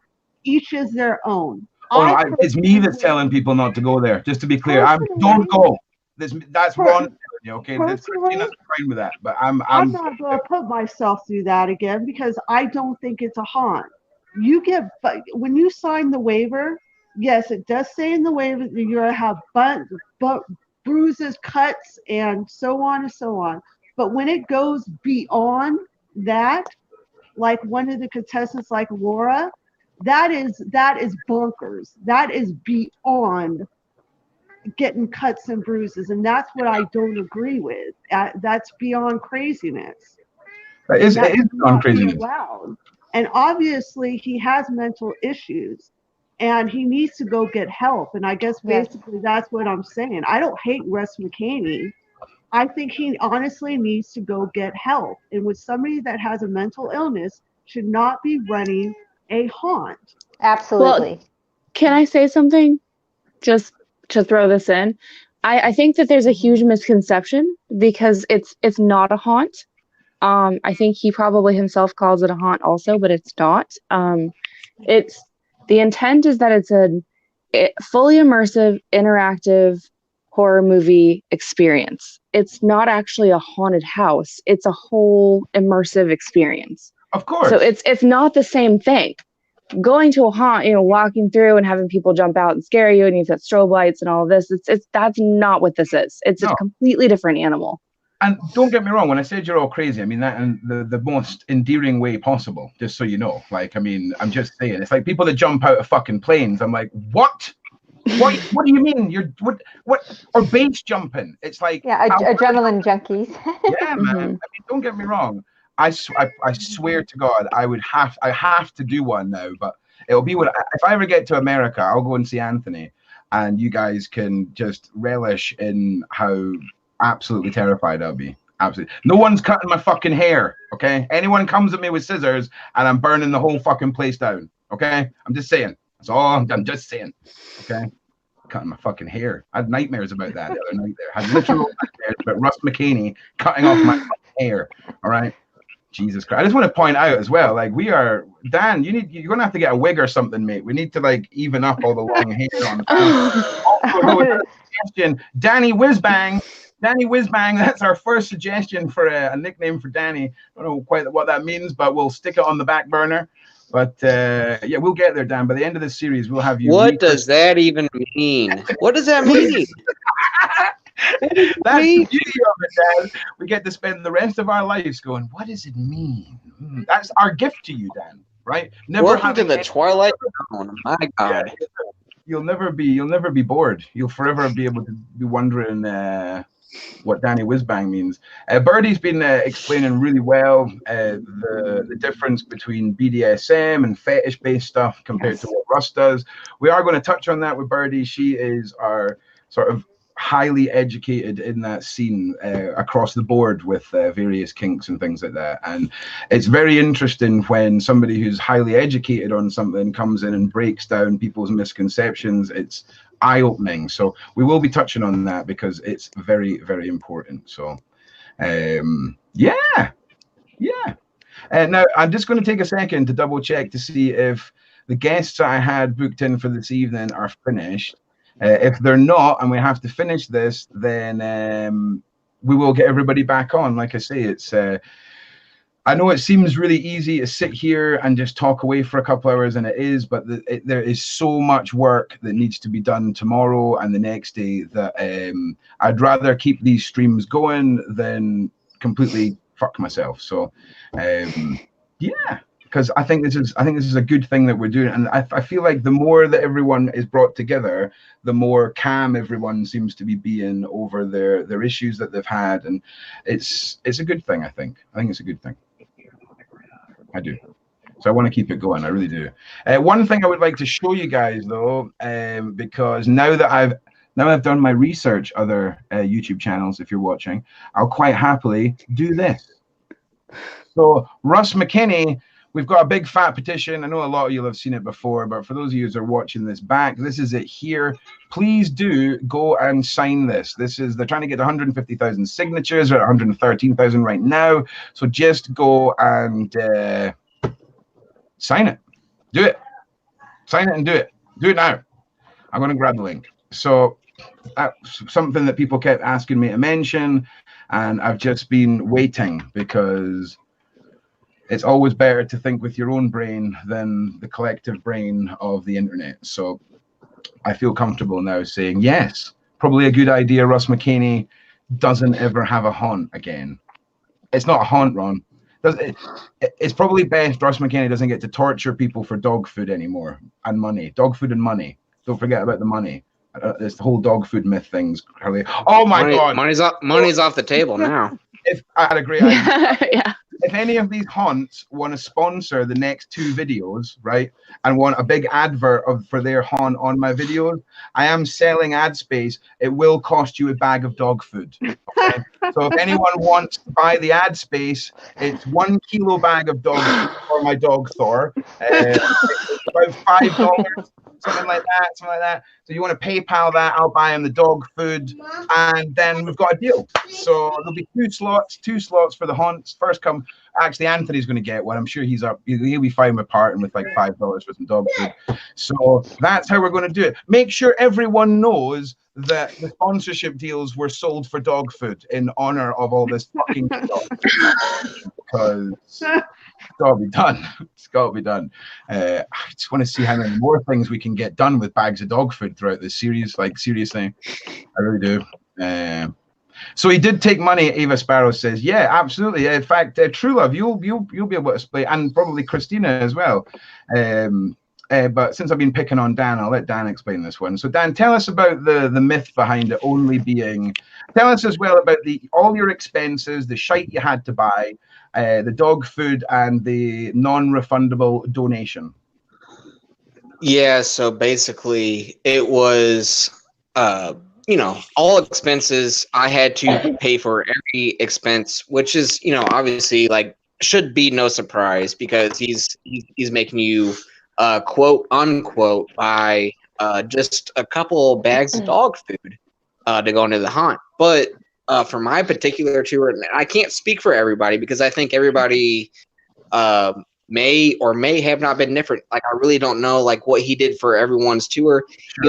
each is their own. It's me that's telling people not to go there. Just to be clear, don't go. That's Ron. Okay, Christina's fine with that, but I'm not going to put myself through that again because I don't think it's a haunt. When you sign the waiver, yes, it does say in the waiver that you're going to have bruises, cuts, and so on and so on. But when it goes beyond that, like one of the contestants, like Laura, that is bonkers. That is beyond getting cuts and bruises, and that's what I don't agree with. That's beyond craziness. It is beyond craziness. Allowed. And obviously, he has mental issues, and he needs to go get help. And I guess basically that's what I'm saying. I don't hate Wes Mckamey. I think he honestly needs to go get help. And with somebody that has a mental illness, should not be running a haunt. Absolutely. Well, can I say something? Just to throw this in, I think that there's a huge misconception because it's not a haunt. I think he probably himself calls it a haunt also, but it's not. It's the intent is that it's a fully immersive, interactive horror movie experience. It's not actually a haunted house. It's a whole immersive experience. Of course. So it's not the same thing. Going to a haunt, walking through and having people jump out and scare you, and you've got strobe lights and all of this. That's not what this is. It's a completely different animal. And don't get me wrong, when I said you're all crazy, I mean that in the most endearing way possible, just so you know. Like, I mean, I'm just saying, it's like people that jump out of fucking planes. I'm like, what? What do you mean? You're what? Or base jumping? It's like adrenaline junkies. Yeah, man. I mean, don't get me wrong. I swear to God, I have to do one now. But it'll be if I ever get to America, I'll go and see Anthony, and you guys can just relish in how absolutely terrified I'll be. Absolutely. No one's cutting my fucking hair. Okay. Anyone comes at me with scissors, and I'm burning the whole fucking place down. Okay. I'm just saying. That's all I'm just saying. Okay. Cutting my fucking hair. I had nightmares about that the other night there. I had literal nightmares about Russ Mckamey cutting off my fucking hair. All right. Jesus Christ. I just want to point out as well, like Dan, you're gonna have to get a wig or something, mate. We need to like even up all the long hair on. Also, suggestion, Danny Whizbang, that's our first suggestion for a nickname for Danny. I don't know quite what that means, but we'll stick it on the back burner. But we'll get there, Dan. By the end of the series, we'll have you. What does that even mean? What does that mean? That's the beauty of it, Dan. We get to spend the rest of our lives going, what does it mean? That's our gift to you, Dan. Right? Welcome to the Twilight Zone. My God. Yeah, you'll never be bored. You'll forever be able to be wondering what Danny Whizbang means. Birdie's been explaining really well the difference between BDSM and fetish-based stuff compared to what Russ does. We are going to touch on that with Birdie. She is our sort of highly educated in that scene across the board with various kinks and things like that. And it's very interesting when somebody who's highly educated on something comes in and breaks down people's misconceptions. It's eye-opening. So we will be touching on that because it's very, very important. So now I'm just going to take a second to double check to see if the guests I had booked in for this evening are finished. If they're not, and we have to finish this, then we will get everybody back on. Like I say, it's I know it seems really easy to sit here and just talk away for a couple hours, and it is, but there is so much work that needs to be done tomorrow and the next day that I'd rather keep these streams going than completely fuck myself. So yeah, because I think this is a good thing that we're doing, and I feel like the more that everyone is brought together, the more calm everyone seems to be being over their issues that they've had, and it's a good thing. I think it's a good thing. I do. So I want to keep it going. I really do. One thing I would like to show you guys though, because now that I've done my research, other YouTube channels, if you're watching, I'll quite happily do this. So Russ McKinney, we've got a big fat petition. I know a lot of you have seen it before, but for those of you who are watching this back, this is it here. Please do go and sign this. They're trying to get 150,000 signatures. We're at 113,000 right now. So just go and sign it. Do it. Sign it and do it. Do it now. I'm going to grab the link. So that's something that people kept asking me to mention, and I've just been waiting because it's always better to think with your own brain than the collective brain of the internet. So I feel comfortable now saying, yes, probably a good idea. Russ McKinney doesn't ever have a haunt again. It's not a haunt, Ron. It's probably best Russ McKinney doesn't get to torture people for dog food anymore and money. Dog food and money. Don't forget about the money. This the whole dog food myth things. Oh my God. Money's off the table now. If I had a great idea. Yeah. If any of these haunts want to sponsor the next 2 videos, right, and want a big advert for their haunt on my videos, I am selling ad space. It will cost you a bag of dog food. Okay? So if anyone wants to buy the ad space, it's 1 kilo bag of dog food for my dog Thor. It's about $5. Something like that. So you want to PayPal that, I'll buy him the dog food, and then we've got a deal. So there'll be 2 slots for the haunts. First come, actually Anthony's going to get one. I'm sure he'll be fine with parting with like $5 for some dog food. So that's how we're going to do it. Make sure everyone knows that the sponsorship deals were sold for dog food in honor of all this fucking stuff. Because it's got to be done. It's got to be done. I just want to see how many more things we can get done with bags of dog food throughout this series. Like, seriously, I really do. So he did take money. Ava Sparrow says, "Yeah, absolutely. In fact, True Love, you'll be able to split, and probably Christina as well." But since I've been picking on Dan, I'll let Dan explain this one. So Dan, tell us about the myth behind it only being. Tell us as well about all your expenses, the shite you had to buy, the dog food, and the non-refundable donation. Yeah, so basically it was, all expenses. I had to pay for every expense, which is, obviously like should be no surprise because he's making you quote unquote buy just a couple bags of dog food to go into the haunt. But for my particular tour, I can't speak for everybody because I think everybody may or may have not been different. Like I really don't know like what he did for everyone's tour. Sure.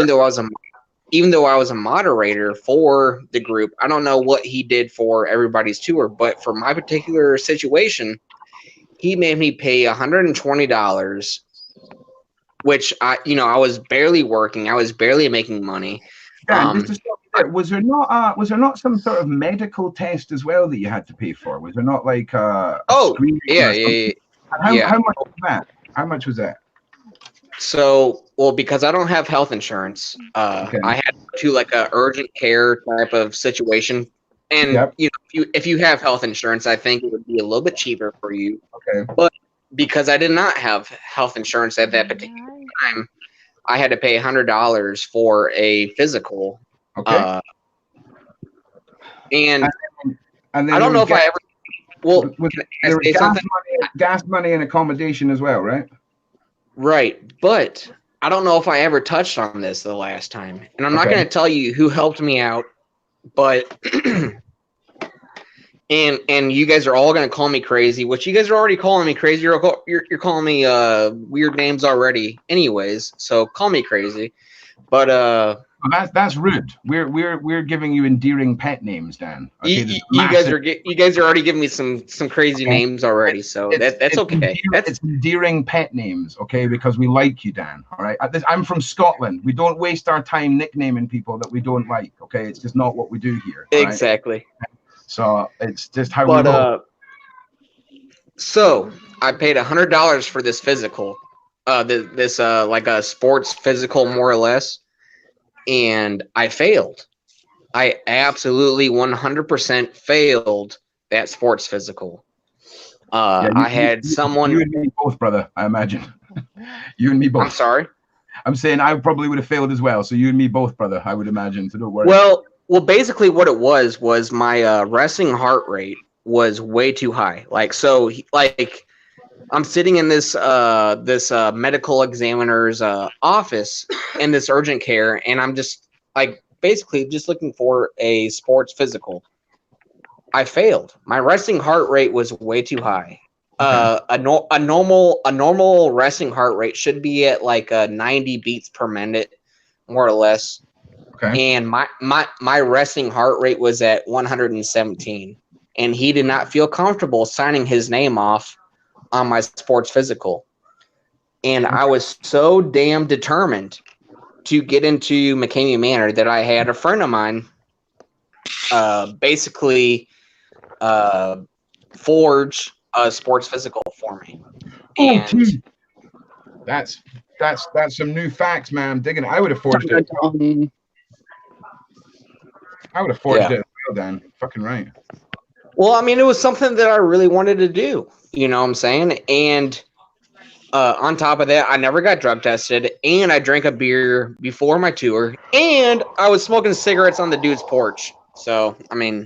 Even though I was a moderator for the group, I don't know what he did for everybody's tour. But for my particular situation, he made me pay $120, which I was barely working. I was barely making money. Was there not some sort of medical test as well that you had to pay for? Was there not like a screening? Yeah. How much was that? How much was that? So, because I don't have health insurance, I had to like a urgent care type of situation. And if you have health insurance, I think it would be a little bit cheaper for you. Okay. But because I did not have health insurance at that particular time, I had to pay $100 for a physical. Okay. And then I don't know if I ever. Well, there was gas money and accommodation as well, right? Right, but I don't know if I ever touched on this the last time, and I'm not going to tell you who helped me out, but and you guys are all going to call me crazy, which you guys are already calling me crazy. You're calling me weird names already, anyways. So call me crazy, but Well, that's rude. We're giving you endearing pet names, Dan. Okay, You guys are already giving me some crazy names already, so that's okay. It's endearing pet names, okay? Because we like you, Dan. All right. I'm from Scotland. We don't waste our time nicknaming people that we don't like. Okay, it's just not what we do here. Exactly. Right? So it's just how we roll. So I paid $100 for this physical, this like a sports physical, more or less. And I failed. I absolutely 100% failed that sports physical. I had someone. You and me both, brother. I imagine. You and me both. I'm sorry. I'm saying I probably would have failed as well. So you and me both, brother. I would imagine. So don't worry. Well, basically, what it was my resting heart rate was way too high. I'm sitting in this medical examiner's office in this urgent care, and I'm just basically just looking for a sports physical. I failed. My resting heart rate was way too high. A normal resting heart rate should be at 90 beats per minute, more or less. Okay. And my resting heart rate was at 117, and he did not feel comfortable signing his name off on my sports physical. And I was so damn determined to get into Mckamey Manor that I had a friend of mine basically forge a sports physical for me. And that's some new facts, man. I'm digging it. I would have forged it. I would have forged it as well, Dan. Fucking right. Well, I mean, it was something that I really wanted to do. You know what I'm saying? And on top of that, I never got drug tested, and I drank a beer before my tour, and I was smoking cigarettes on the dude's porch. So, I mean,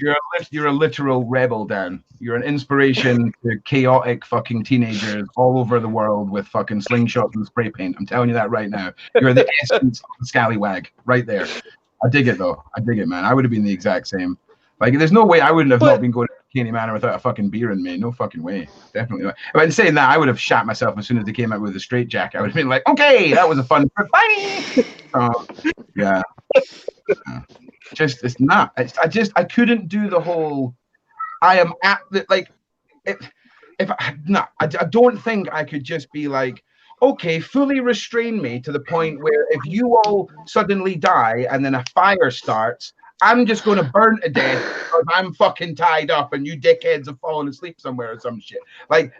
you're a literal rebel, Dan. You're an inspiration to chaotic fucking teenagers all over the world with fucking slingshots and spray paint. I'm telling you that right now. You're the essence of the scallywag right there. I dig it, though. I dig it, man. I would have been the exact same. There's no way I wouldn't have not been going to Mckamey Manor without a fucking beer in me. No fucking way. Definitely not. But in saying that, I would have shot myself as soon as they came out with a straight jacket. I would have been like, okay, that was a fun trip. Bye. Yeah. Just, it's not. I couldn't do the whole, I am at the, I don't think I could just be like, okay, fully restrain me to the point where if you all suddenly die and then a fire starts, I'm just going to burn to death because I'm fucking tied up and you dickheads have fallen asleep somewhere or some shit.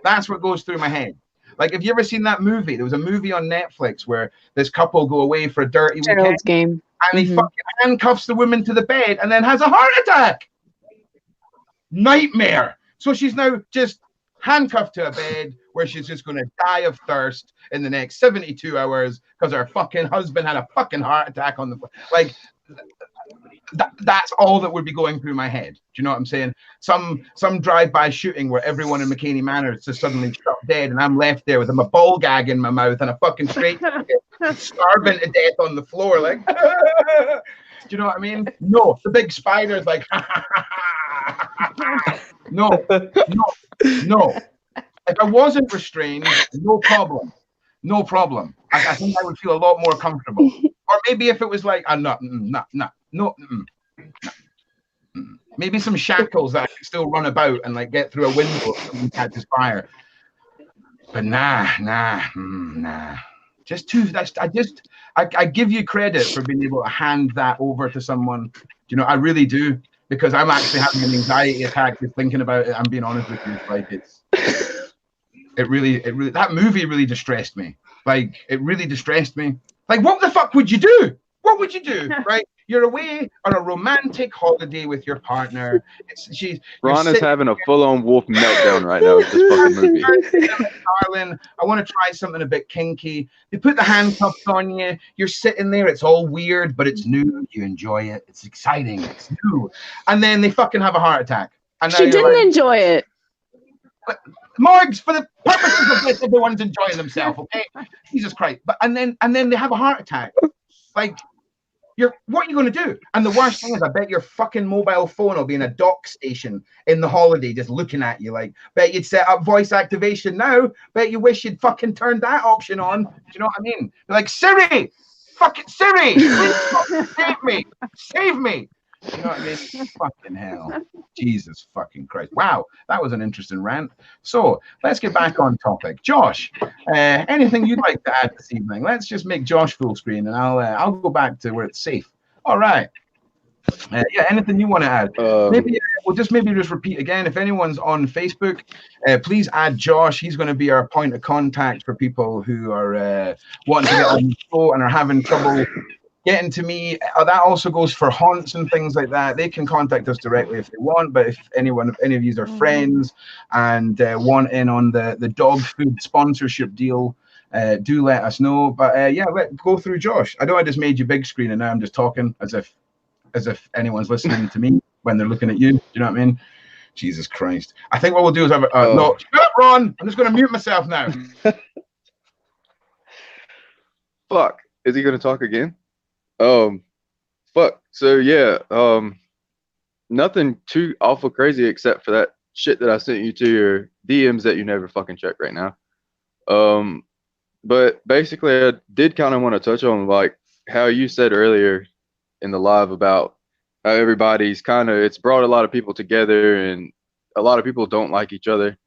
That's what goes through my head. Have you ever seen that movie? There was a movie on Netflix where this couple go away for a dirty weekend. Game. And he fucking handcuffs the woman to the bed and then has a heart attack. Nightmare. So she's now just handcuffed to a bed where she's just going to die of thirst in the next 72 hours because her fucking husband had a fucking heart attack on the that's all that would be going through my head. Do you know what I'm saying? Some drive-by shooting where everyone in Mckamey Manor is just suddenly shot dead, and I'm left there with a ball gag in my mouth and a fucking straight starving to death on the floor. Do you know what I mean? No, the big spider's like, no. If I wasn't restrained, no problem. I think I would feel a lot more comfortable. Or maybe if it was no. Maybe some shackles that I could still run about and get through a window if someone catches fire. But nah. Just too. I give you credit for being able to hand that over to someone. You know, I really do, because I'm actually having an anxiety attack just thinking about it. I'm being honest with you. It really that movie really distressed me. It really distressed me. What the fuck would you do? What would you do? Right? You're away on a romantic holiday with your partner. Ron is having a full-on wolf meltdown right now with this fucking movie. Darling, I want to try something a bit kinky. They put the handcuffs on you. You're sitting there. It's all weird, but it's new. You enjoy it. It's exciting. It's new. And then they fucking have a heart attack. And she didn't enjoy it. But, Morgs, for the purposes of this, everyone's enjoying themselves, okay? Jesus Christ. But and then they have a heart attack. What are you going to do? And the worst thing is, I bet your fucking mobile phone will be in a dock station in the holiday just looking at you. Bet you'd set up voice activation now. Bet you wish you'd fucking turned that option on. Do you know what I mean? You're like, Siri, Fucking Siri, please save me, save me. You know what I mean? Fucking hell. Jesus fucking Christ. Wow, that was an interesting rant. So let's get back on topic. Josh, anything you'd like to add this evening? Let's just make Josh full screen and I'll go back to where it's safe. All right. Yeah, anything you want to add? Maybe we'll just repeat again. If anyone's on Facebook, please add Josh. He's going to be our point of contact for people who are wanting to get on the show and are having trouble getting to me. That also goes for haunts and things like that. They can contact us directly if they want. But if any of you are friends and want in on the dog food sponsorship deal, do let us know. But yeah, let's go through Josh. I know I just made you big screen and now I'm just talking as if anyone's listening to me when they're looking at you. Do you know what I mean? Jesus Christ. I think what we'll do is have no, shut up, Ron. I'm just going to mute myself now. Fuck. Is he going to talk again? Fuck. So yeah, nothing too awful crazy except for that shit that I sent you to your DMs that you never fucking check right now. But basically I did kind of want to touch on like how you said earlier in the live about how everybody's kind of, it's brought a lot of people together and a lot of people don't like each other.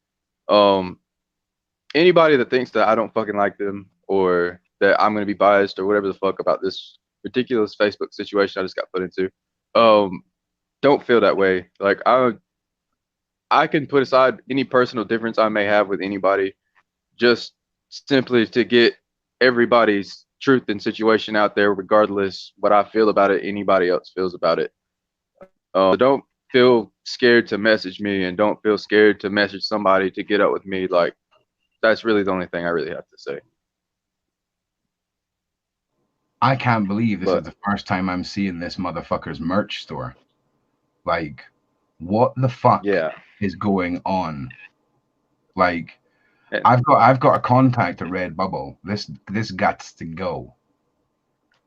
Anybody that thinks that I don't fucking like them or that I'm going to be biased or whatever the fuck about this ridiculous Facebook situation I just got put into, don't feel that way. Like I can put aside any personal difference I may have with anybody just simply to get everybody's truth and situation out there, regardless what I feel about it, anybody else feels about it. Don't feel scared to message me and don't feel scared to message somebody to get up with me. Like, that's really the only thing I really have to say. I can't believe this is the first time I'm seeing this motherfucker's merch store. Like, what the fuck is going on? Like, I've got a contact at Redbubble. This gots to go.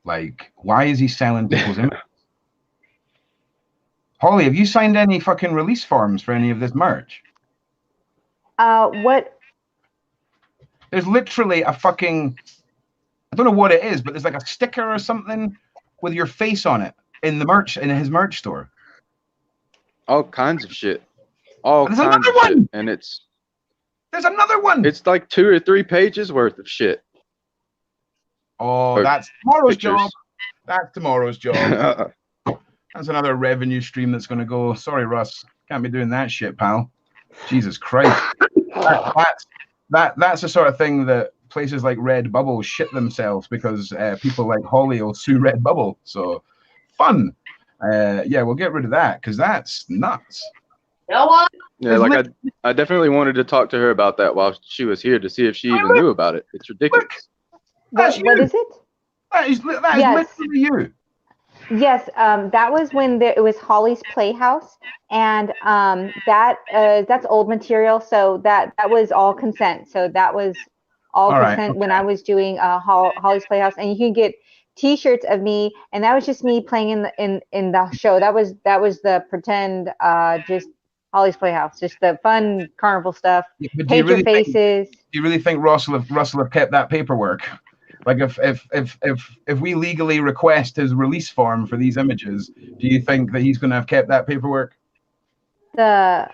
Like, why is he selling people's images? Holly, have you signed any fucking release forms for any of this merch? What? There's literally a fucking, I don't know what it is, but there's like a sticker or something with your face on it in the merch, in his merch store. All kinds of shit. All There's kinds another of one. shit. And There's another one. It's like 2 or 3 pages worth of shit. Oh, Or that's tomorrow's pictures. job. That's tomorrow's job. That's another revenue stream that's going to go. Sorry, Russ. Can't be doing that shit, pal. Jesus Christ. That's the sort of thing that places like Redbubble shit themselves because people like Holly will sue Redbubble. So, fun. Yeah, we'll get rid of that because that's nuts. Yeah, like I definitely wanted to talk to her about that while she was here to see if she even knew about it. It's ridiculous. That's What you. is it? That is Yes. literally you. Yes, that was when it was Holly's Playhouse, and that's old material, so that was all consent. So that was all All right, consent when I was doing Holly's Playhouse, and you can get T-shirts of me, and that was just me playing in the show. That was the pretend just Holly's Playhouse, just the fun carnival stuff. But Paint your faces. Do you really think Russell have kept that paperwork? Like if we legally request his release form for these images, do you think that he's going to have kept that paperwork? The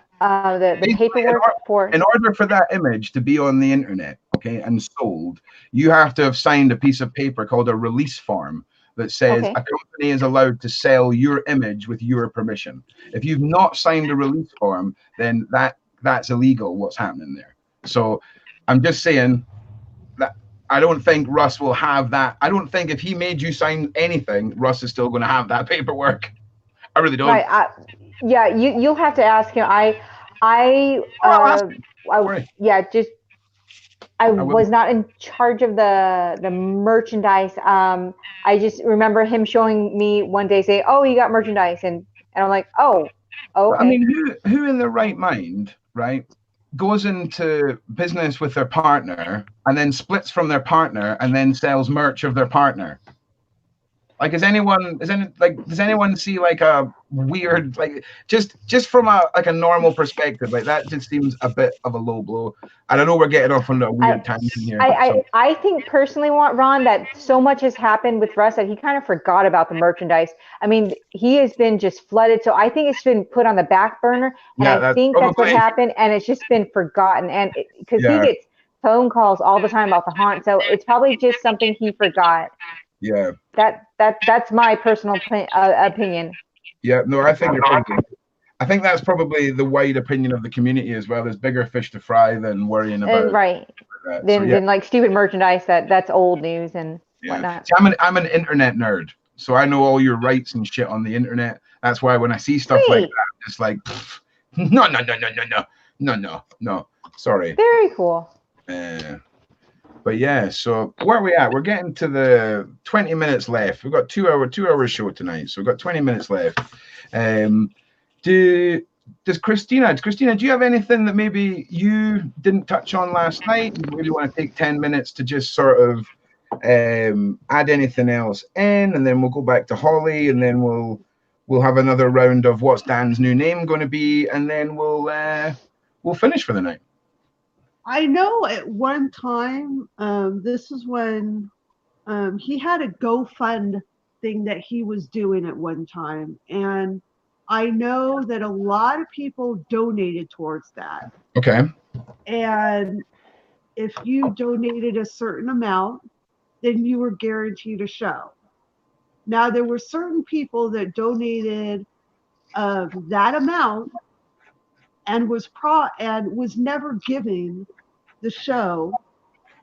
paperwork for, in order for that image to be on the internet, okay, and sold, you have to have signed a piece of paper called a release form that says a company is allowed to sell your image with your permission. If you've not signed a release form, then that's illegal. What's happening there? So I'm just saying that I don't think Russ will have that. I don't think if he made you sign anything, Russ is still going to have that paperwork. I really don't. Right. Yeah, you'll have to ask him. I was not in charge of the merchandise. I just remember him showing me one day, say, "Oh, you got merchandise," and I'm like, "Oh, okay." I mean, who in their right mind, right, goes into business with their partner and then splits from their partner and then sells merch of their partner? Like, does anyone see like a weird, like, just from a normal perspective, like that just seems a bit of a low blow. And I know we're getting off on a weird tangent here. I think personally, Ron, that so much has happened with Russ that he kind of forgot about the merchandise. I mean, he has been just flooded, so I think it's been put on the back burner, and Yeah, I think that's what happened, and it's just been forgotten, and because he gets phone calls all the time about the haunt, so it's probably just something he forgot. Yeah. That's my personal opinion. Yeah, no, I think you're probably. I think that's probably the wide opinion of the community as well. There's bigger fish to fry than worrying about right. Than like stupid merchandise that's old news and whatnot. See, I'm an internet nerd, so I know all your rights and shit on the internet. That's why when I see stuff like that, it's like, no. Sorry. Very cool. But yeah, so where are we at? We're getting to the 20 minutes left. We've got 2 hour show tonight, so we've got 20 minutes left. Christina, do you have anything that maybe you didn't touch on last night? You maybe want to take 10 minutes to just sort of add anything else in, and then we'll go back to Holly, and then we'll have another round of what's Dan's new name going to be, and then we'll finish for the night. I know at one time, this is when he had a GoFund thing that he was doing at one time. And I know that a lot of people donated towards that. Okay. And if you donated a certain amount, then you were guaranteed a show. Now, there were certain people that donated that amount and was never giving the show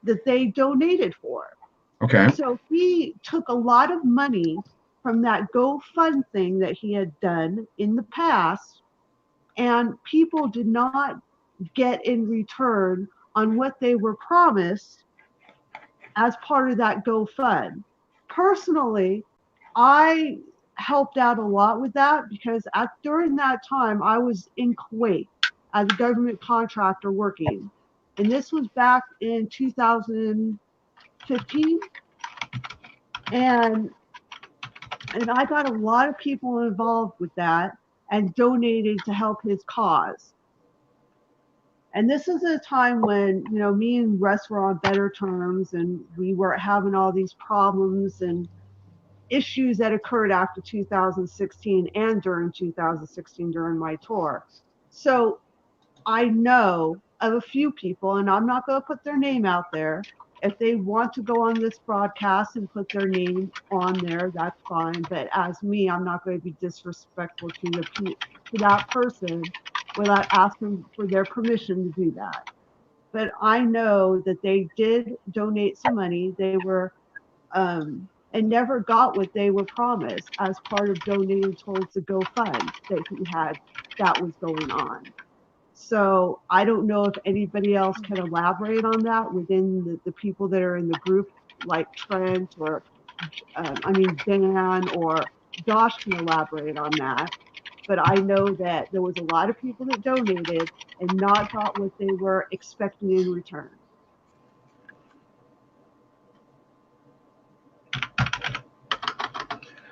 that they donated for. Okay. So he took a lot of money from that GoFund thing that he had done in the past, and people did not get in return on what they were promised as part of that GoFund. Personally, I helped out a lot with that because during that time I was in Kuwait as a government contractor working, and this was back in 2015, and I got a lot of people involved with that and donated to help his cause. And this is a time when, you know, me and Russ were on better terms, and we weren't having all these problems and issues that occurred after 2016 and during 2016 during my tour. So I know of a few people, and I'm not going to put their name out there. If they want to go on this broadcast and put their name on there, that's fine. But as me, I'm not going to be disrespectful to that person without asking for their permission to do that. But I know that they did donate some money. They were and never got what they were promised as part of donating towards the GoFund that he had that was going on. So I don't know if anybody else can elaborate on that within the people that are in the group, like Trent or, Dan or Josh can elaborate on that. But I know that there was a lot of people that donated and not got what they were expecting in return.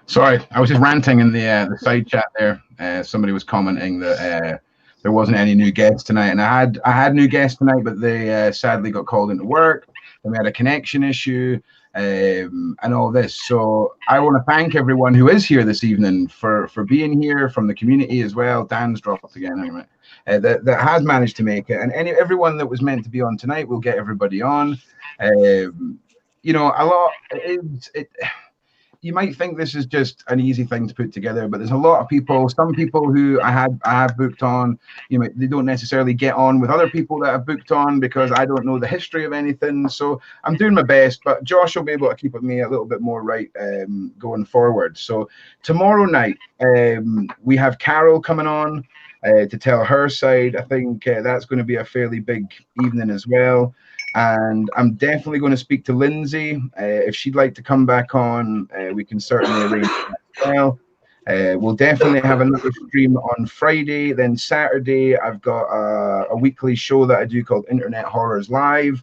Sorry, I was just ranting in the side chat there. Somebody was commenting that there wasn't any new guests tonight, and I had new guests tonight, but they sadly got called into work, and we had a connection issue, and all this. So I want to thank everyone who is here this evening for being here, from the community as well. Dan's dropped again anyway. That has managed to make it, and everyone that was meant to be on tonight, we'll get everybody on. You know, a lot. You might think this is just an easy thing to put together, but there's a lot of people. Some people who I have booked on, you know, they don't necessarily get on with other people that I've booked on because I don't know the history of anything. So I'm doing my best, but Josh will be able to keep with me a little bit more right going forward. So tomorrow night we have Carol coming on to tell her side. I think that's going to be a fairly big evening as well. And I'm definitely going to speak to Lindsay. If she'd like to come back on, we can certainly arrange that as well. We'll definitely have another stream on Friday. Then Saturday, I've got a weekly show that I do called Internet Horrors Live.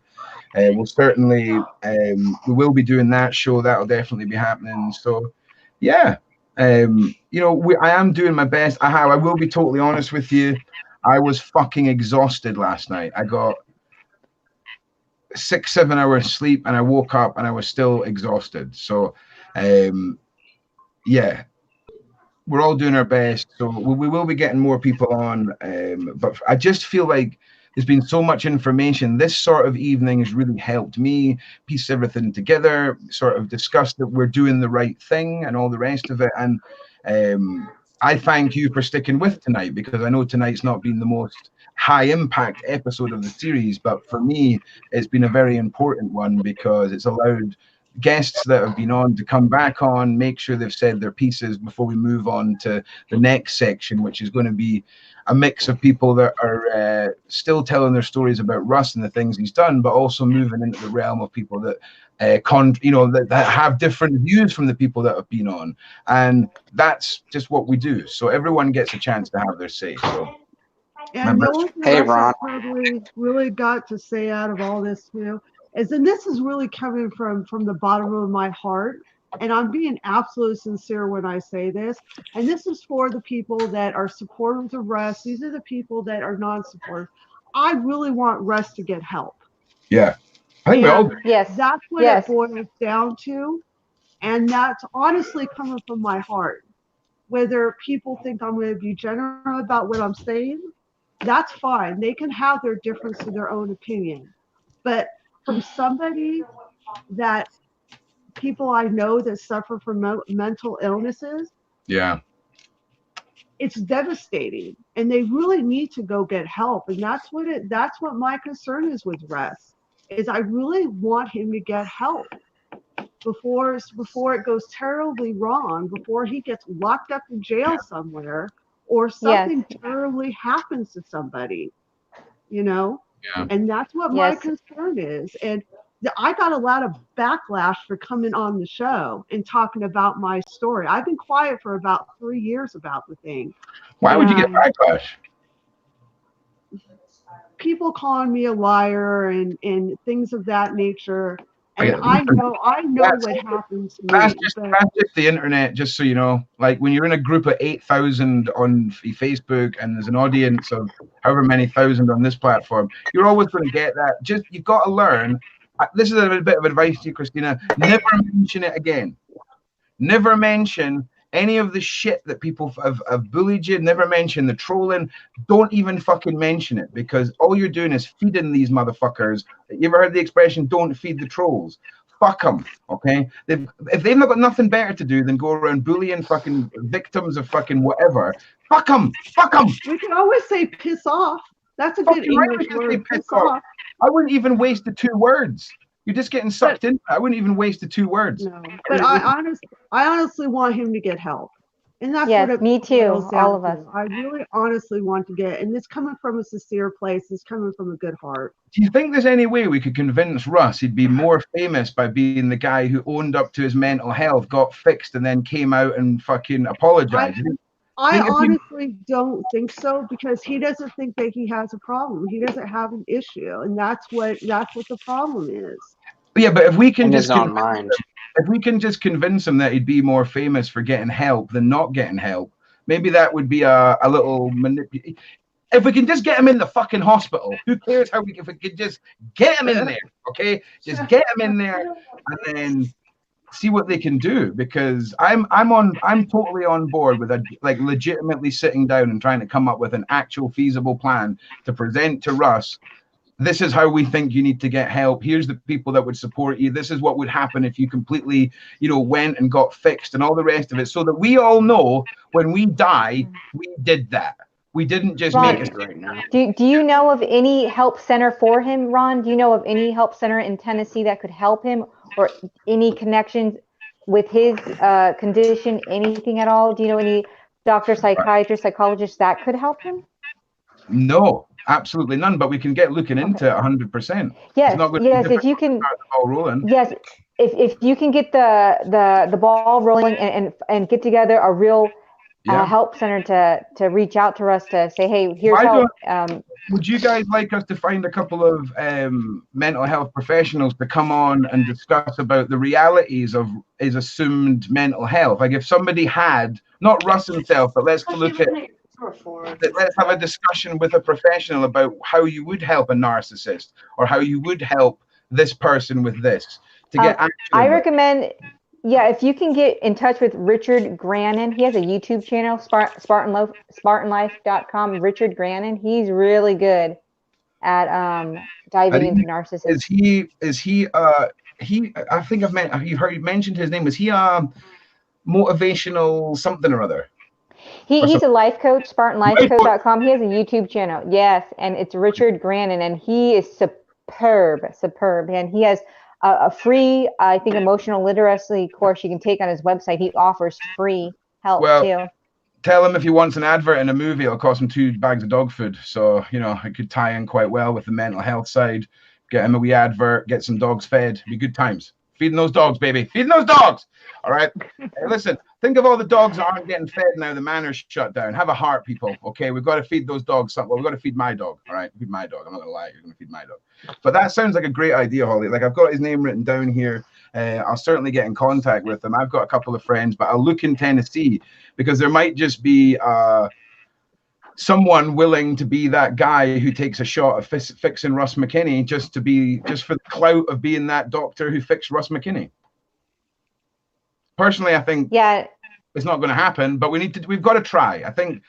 We'll certainly, we will be doing that show. That'll definitely be happening. So Yeah. You know, I am doing my best. I will be totally honest with you. I was fucking exhausted last night. I got 6-7 hours sleep, and I woke up and I was still exhausted. So, yeah, we're all doing our best. So we will be getting more people on. But I just feel like there's been so much information. This sort of evening has really helped me piece everything together, sort of discuss that we're doing the right thing and all the rest of it. And I thank you for sticking with tonight, because I know tonight's not been the most high impact episode of the series, but for me, it's been a very important one, because it's allowed guests that have been on to come back on, make sure they've said their pieces before we move on to the next section, which is going to be a mix of people that are still telling their stories about Russ and the things he's done, but also moving into the realm of people that that have different views from the people that have been on. And that's just what we do. So everyone gets a chance to have their say. So And the only thing Hey, Russ Ron. has really got to say out of all this too is, and this is really coming from the bottom of my heart, and I'm being absolutely sincere when I say this, and this is for the people that are supporters of Russ. These are the people that are non-supporters. I really want Russ to get help. yeah, I think we all do. Yes. That's what Yes. it boils down to, and that's honestly coming from my heart. Whether people think I'm going to be general about what I'm saying, that's fine. They can have their difference to their own opinion. But from somebody that people I know that suffer from mental illnesses, Yeah. it's devastating, and they really need to go get help. And that's what my concern is with Russ, is I really want him to get help before it goes terribly wrong, before he gets locked up in jail somewhere, or something terribly happens to somebody, Yeah. And that's what my concern is. And I got a lot of backlash for coming on the show and talking about my story. I've been quiet for about 3 years about the thing. Why would you get backlash? People calling me a liar and things of that nature. And I know what happened to me. That's just the internet, just so you know. Like when you're in a group of 8,000 on Facebook and there's an audience of however many thousand on this platform, you're always going to get that. Just, you've got to learn. This is a bit of advice to you, Christina. Never mention it again. Never mention any of the shit that people have bullied you. Never mention the trolling. Don't even fucking mention it, because all you're doing is feeding these motherfuckers. You ever heard the expression, don't feed the trolls? Fuck them, okay? If they've not got nothing better to do than go around bullying fucking victims of fucking whatever, fuck them, fuck them. We can always say piss off. That's a good English word, piss off. I wouldn't even waste the 2 words. You're just getting sucked in. I wouldn't even waste the 2 words. No, but I honestly want him to get help. And that's what it me too, all of us. I really honestly want to get, and it's coming from a sincere place. It's coming from a good heart. Do you think there's any way we could convince Russ he'd be more famous by being the guy who owned up to his mental health, got fixed, and then came out and fucking apologized? I honestly don't think so, because he doesn't think that he has a problem. He doesn't have an issue, and that's what the problem is. Yeah, but if we can just convince him that he'd be more famous for getting help than not getting help, maybe that would be a little manipulation. If we can just get him in the fucking hospital, who cares how if we could just get him in there, okay? Just get him in there and then see what they can do, because I'm totally on board with legitimately sitting down and trying to come up with an actual feasible plan to present to Russ. This is how we think you need to get help. Here's the people that would support you. This is what would happen if you completely, went and got fixed and all the rest of it, so that we all know when we die, we did that. We didn't just make it right now. Do you know of any help center for him, Ron? Do you know of any help center in Tennessee that could help him, or any connections with his condition, anything at all? Do you know any doctor, psychiatrist, psychologist that could help him? No. Absolutely none, but we can get looking into it 100%. Yes, if you can. Yes, if you can get the ball rolling and get together a real help center to reach out to us to say, hey, here's Why help. Would you guys like us to find a couple of mental health professionals to come on and discuss about the realities of his assumed mental health? Like if somebody had, not Russ himself, but let's have a discussion with a professional about how you would help a narcissist or how you would help this person with this to get I recommend, if you can get in touch with Richard Grannon. He has a YouTube channel, SpartanLife.com. Richard Grannon. He's really good at diving into narcissism. I think you've heard mentioned his name. Is he motivational something or other? He's a life coach, SpartanLifeCoach.com. He has a YouTube channel. Yes, and it's Richard Grannon, and he is superb. And he has a free, I think, emotional literacy course you can take on his website. He offers free help too. Tell him if he wants an advert in a movie, it'll cost him 2 bags of dog food. So, it could tie in quite well with the mental health side. Get him a wee advert, get some dogs fed. Be good times. Feeding those dogs, baby. Feeding those dogs. All right. Hey, listen, think of all the dogs that aren't getting fed now. The manor's shut down. Have a heart, people. Okay, we've got to feed those dogs something. Well, we've got to feed my dog. All right, feed my dog. I'm not gonna lie, you're gonna feed my dog. But that sounds like a great idea, Holly. Like I've got his name written down here. I'll certainly get in contact with him. I've got a couple of friends, but I'll look in Tennessee because there might just be someone willing to be that guy who takes a shot at fixing Russ McKinney just for the clout of being that doctor who fixed Russ McKinney. Personally, I think it's not going to happen, but we've got to try. I think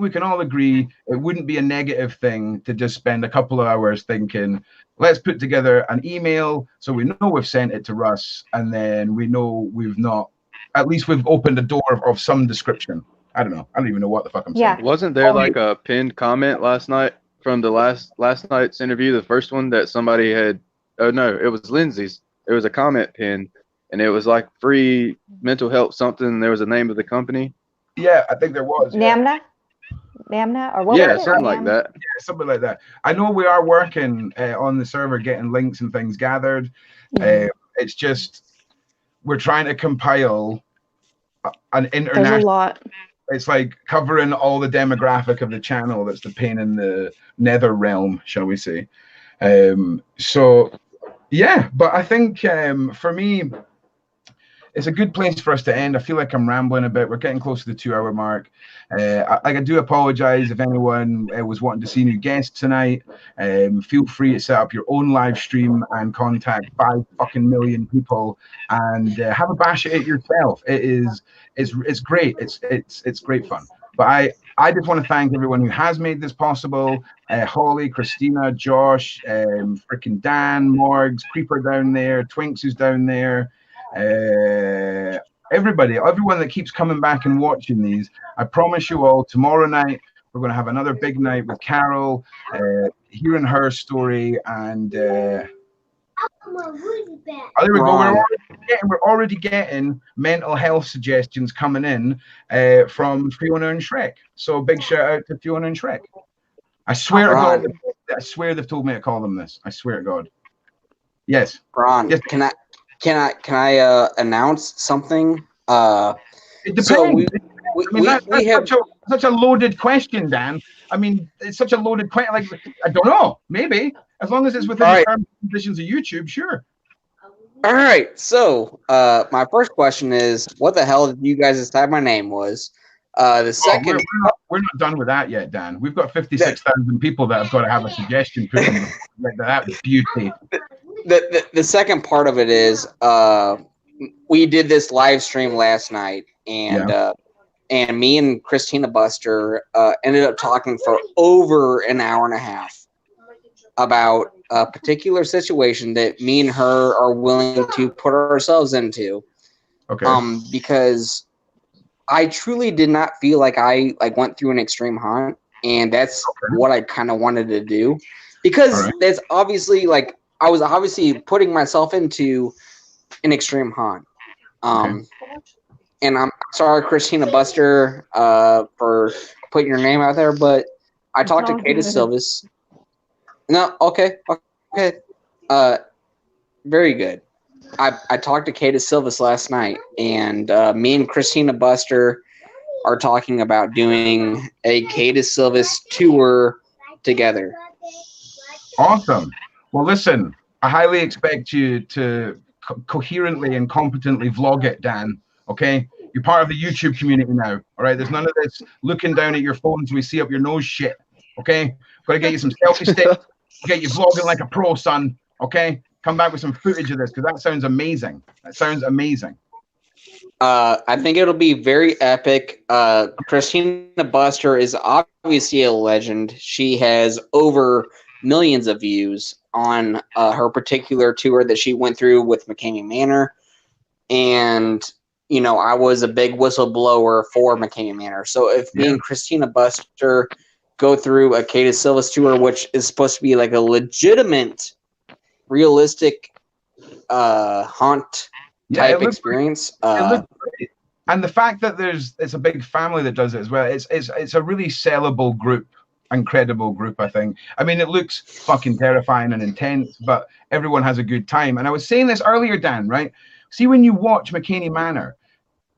we can all agree it wouldn't be a negative thing to just spend a couple of hours thinking, let's put together an email so we know we've sent it to Russ, and then we know we've not, at least we've opened a door of some description. I don't know. I don't even know what the fuck I'm saying. Wasn't there like a pinned comment last night from the last night's interview, the first one that somebody had? Oh no, it was Lindsay's. There was a comment pinned, and it was like free mental health something. And there was a name of the company. Yeah, I think there was. NAMNA or what? Yeah, something like that. Yeah, something like that. I know we are working on the server, getting links and things gathered. It's just we're trying to compile an international. There's a lot. It's like covering all the demographic of the channel. That's the pain in the nether realm, shall we say. So, yeah, but I think for me, it's a good place for us to end. I feel like I'm rambling a bit. We're getting close to the 2-hour mark. I do apologize if anyone was wanting to see new guests tonight. Feel free to set up your own live stream and contact 5 fucking million people and have a bash at it yourself. It's great. It's great fun. But I just want to thank everyone who has made this possible. Holly, Christina, Josh, freaking Dan, Morgs, Creeper down there, Twinks who's down there. Everyone that keeps coming back and watching these. I promise you all, tomorrow night we're going to have another big night with Carol, hearing her story, and there we go. We're already getting mental health suggestions coming in from Fiona and Shrek. So big shout out to Fiona and Shrek. I swear to God, I swear they've told me to call them this. I swear to God. Yes. Ron, yes. Can I announce something? It depends. We have such a loaded question, Dan. I mean, it's such a loaded question. Like, I don't know. Maybe as long as it's within the terms and conditions of YouTube, sure. All right. So, my first question is, what the hell did you guys decide my name was? The second, we're not done with that yet, Dan. We've got 56,000 people that have got to have a suggestion put in. That beauty. The second part of it is we did this live stream last night, and me and Christina Buster ended up talking for over an hour and a half about a particular situation that me and her are willing to put ourselves into. Okay. Because I truly did not feel like I went through an extreme hunt, and that's what I kind of wanted to do, because that's obviously I was obviously putting myself into an extreme hunt. And I'm sorry, Christina Buster, for putting your name out there, but I talked to Kata Silvis. No, okay. Very good. I talked to Kata Silvis last night, and me and Christina Buster are talking about doing a Kata Silvis tour together. Awesome. Well, listen, I highly expect you to coherently and competently vlog it, Dan. Okay? You're part of the YouTube community now. All right? There's none of this looking down at your phone so we see up your nose shit. Okay? Got to get you some selfie sticks. Get you vlogging like a pro, son. Okay? Come back with some footage of this because that sounds amazing. That sounds amazing. I think it'll be very epic. Christina Buster is obviously a legend. She has over millions of views on her particular tour that she went through with Mckamey Manor. And, you know, I was a big whistleblower for Mckamey Manor. So if me and Christina Buster go through a Kata Silvis tour, which is supposed to be like a legitimate, realistic haunt type experience. And the fact that it's a big family that does it as well. It's a really sellable group, incredible group, I think. I mean, it looks fucking terrifying and intense, but everyone has a good time. And I was saying this earlier, Dan, right? See, when you watch Mckamey Manor,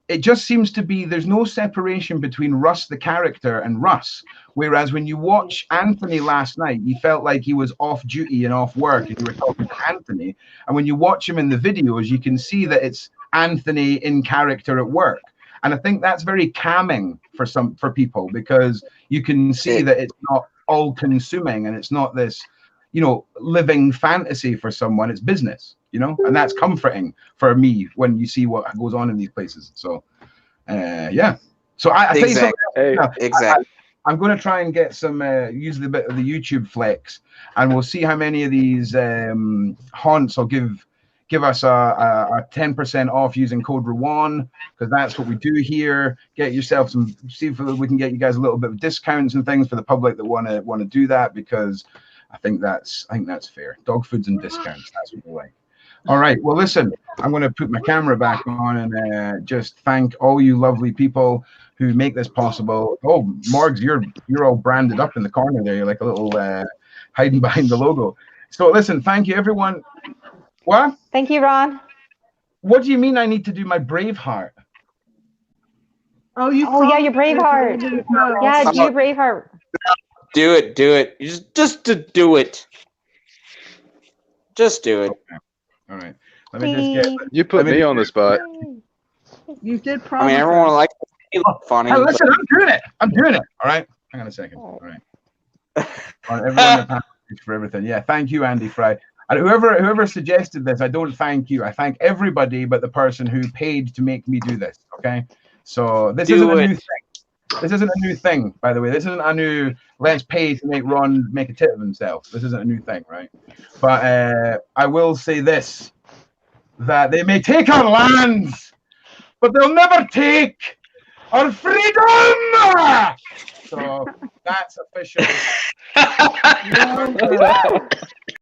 it just seems to be there's no separation between Russ the character and Russ. Whereas when you watch Anthony last night, you felt like he was off duty and off work, and you were talking to Anthony. And when you watch him in the videos, you can see that it's Anthony in character at work. And I think that's very calming for people because you can see that it's not all consuming and it's not this, you know, living fantasy for someone. It's business, you know, and that's comforting for me when you see what goes on in these places. So, yeah. So I tell you something. Exactly. I'm going to try and get some, use a bit of the YouTube flex, and we'll see how many of these haunts will give us a 10% off using code REWAN, because that's what we do here. Get yourself some, see if we can get you guys a little bit of discounts and things for the public that want to do that, because I think that's fair. Dog foods and discounts, that's what we like. All right, well, listen, I'm going to put my camera back on and just thank all you lovely people who make this possible. Oh, Morgs, you're all branded up in the corner there. You're like a little hiding behind the logo. So listen, thank you, everyone. What? Thank you, Ron. What do you mean I need to do my Braveheart? Oh, yeah, your Braveheart. Yeah, do your Braveheart. Do it. Just to do it. Just do it. Okay. All right. Let me just get. You put me on the spot. You did promise. I mean, everyone likes it funny. Hey, listen, I'm doing it. All right. Hang on a second. All right. Everyone for everything. Yeah. Thank you, Andy Fry. And whoever suggested this, I don't thank you. I thank everybody but the person who paid to make me do this. Okay. So this isn't a new thing. This isn't a new thing, by the way. This isn't a new let's pay to make Ron make a tit of himself. This isn't a new thing, right? But I will say this, that they may take our lands, but they'll never take our freedom. So that's official.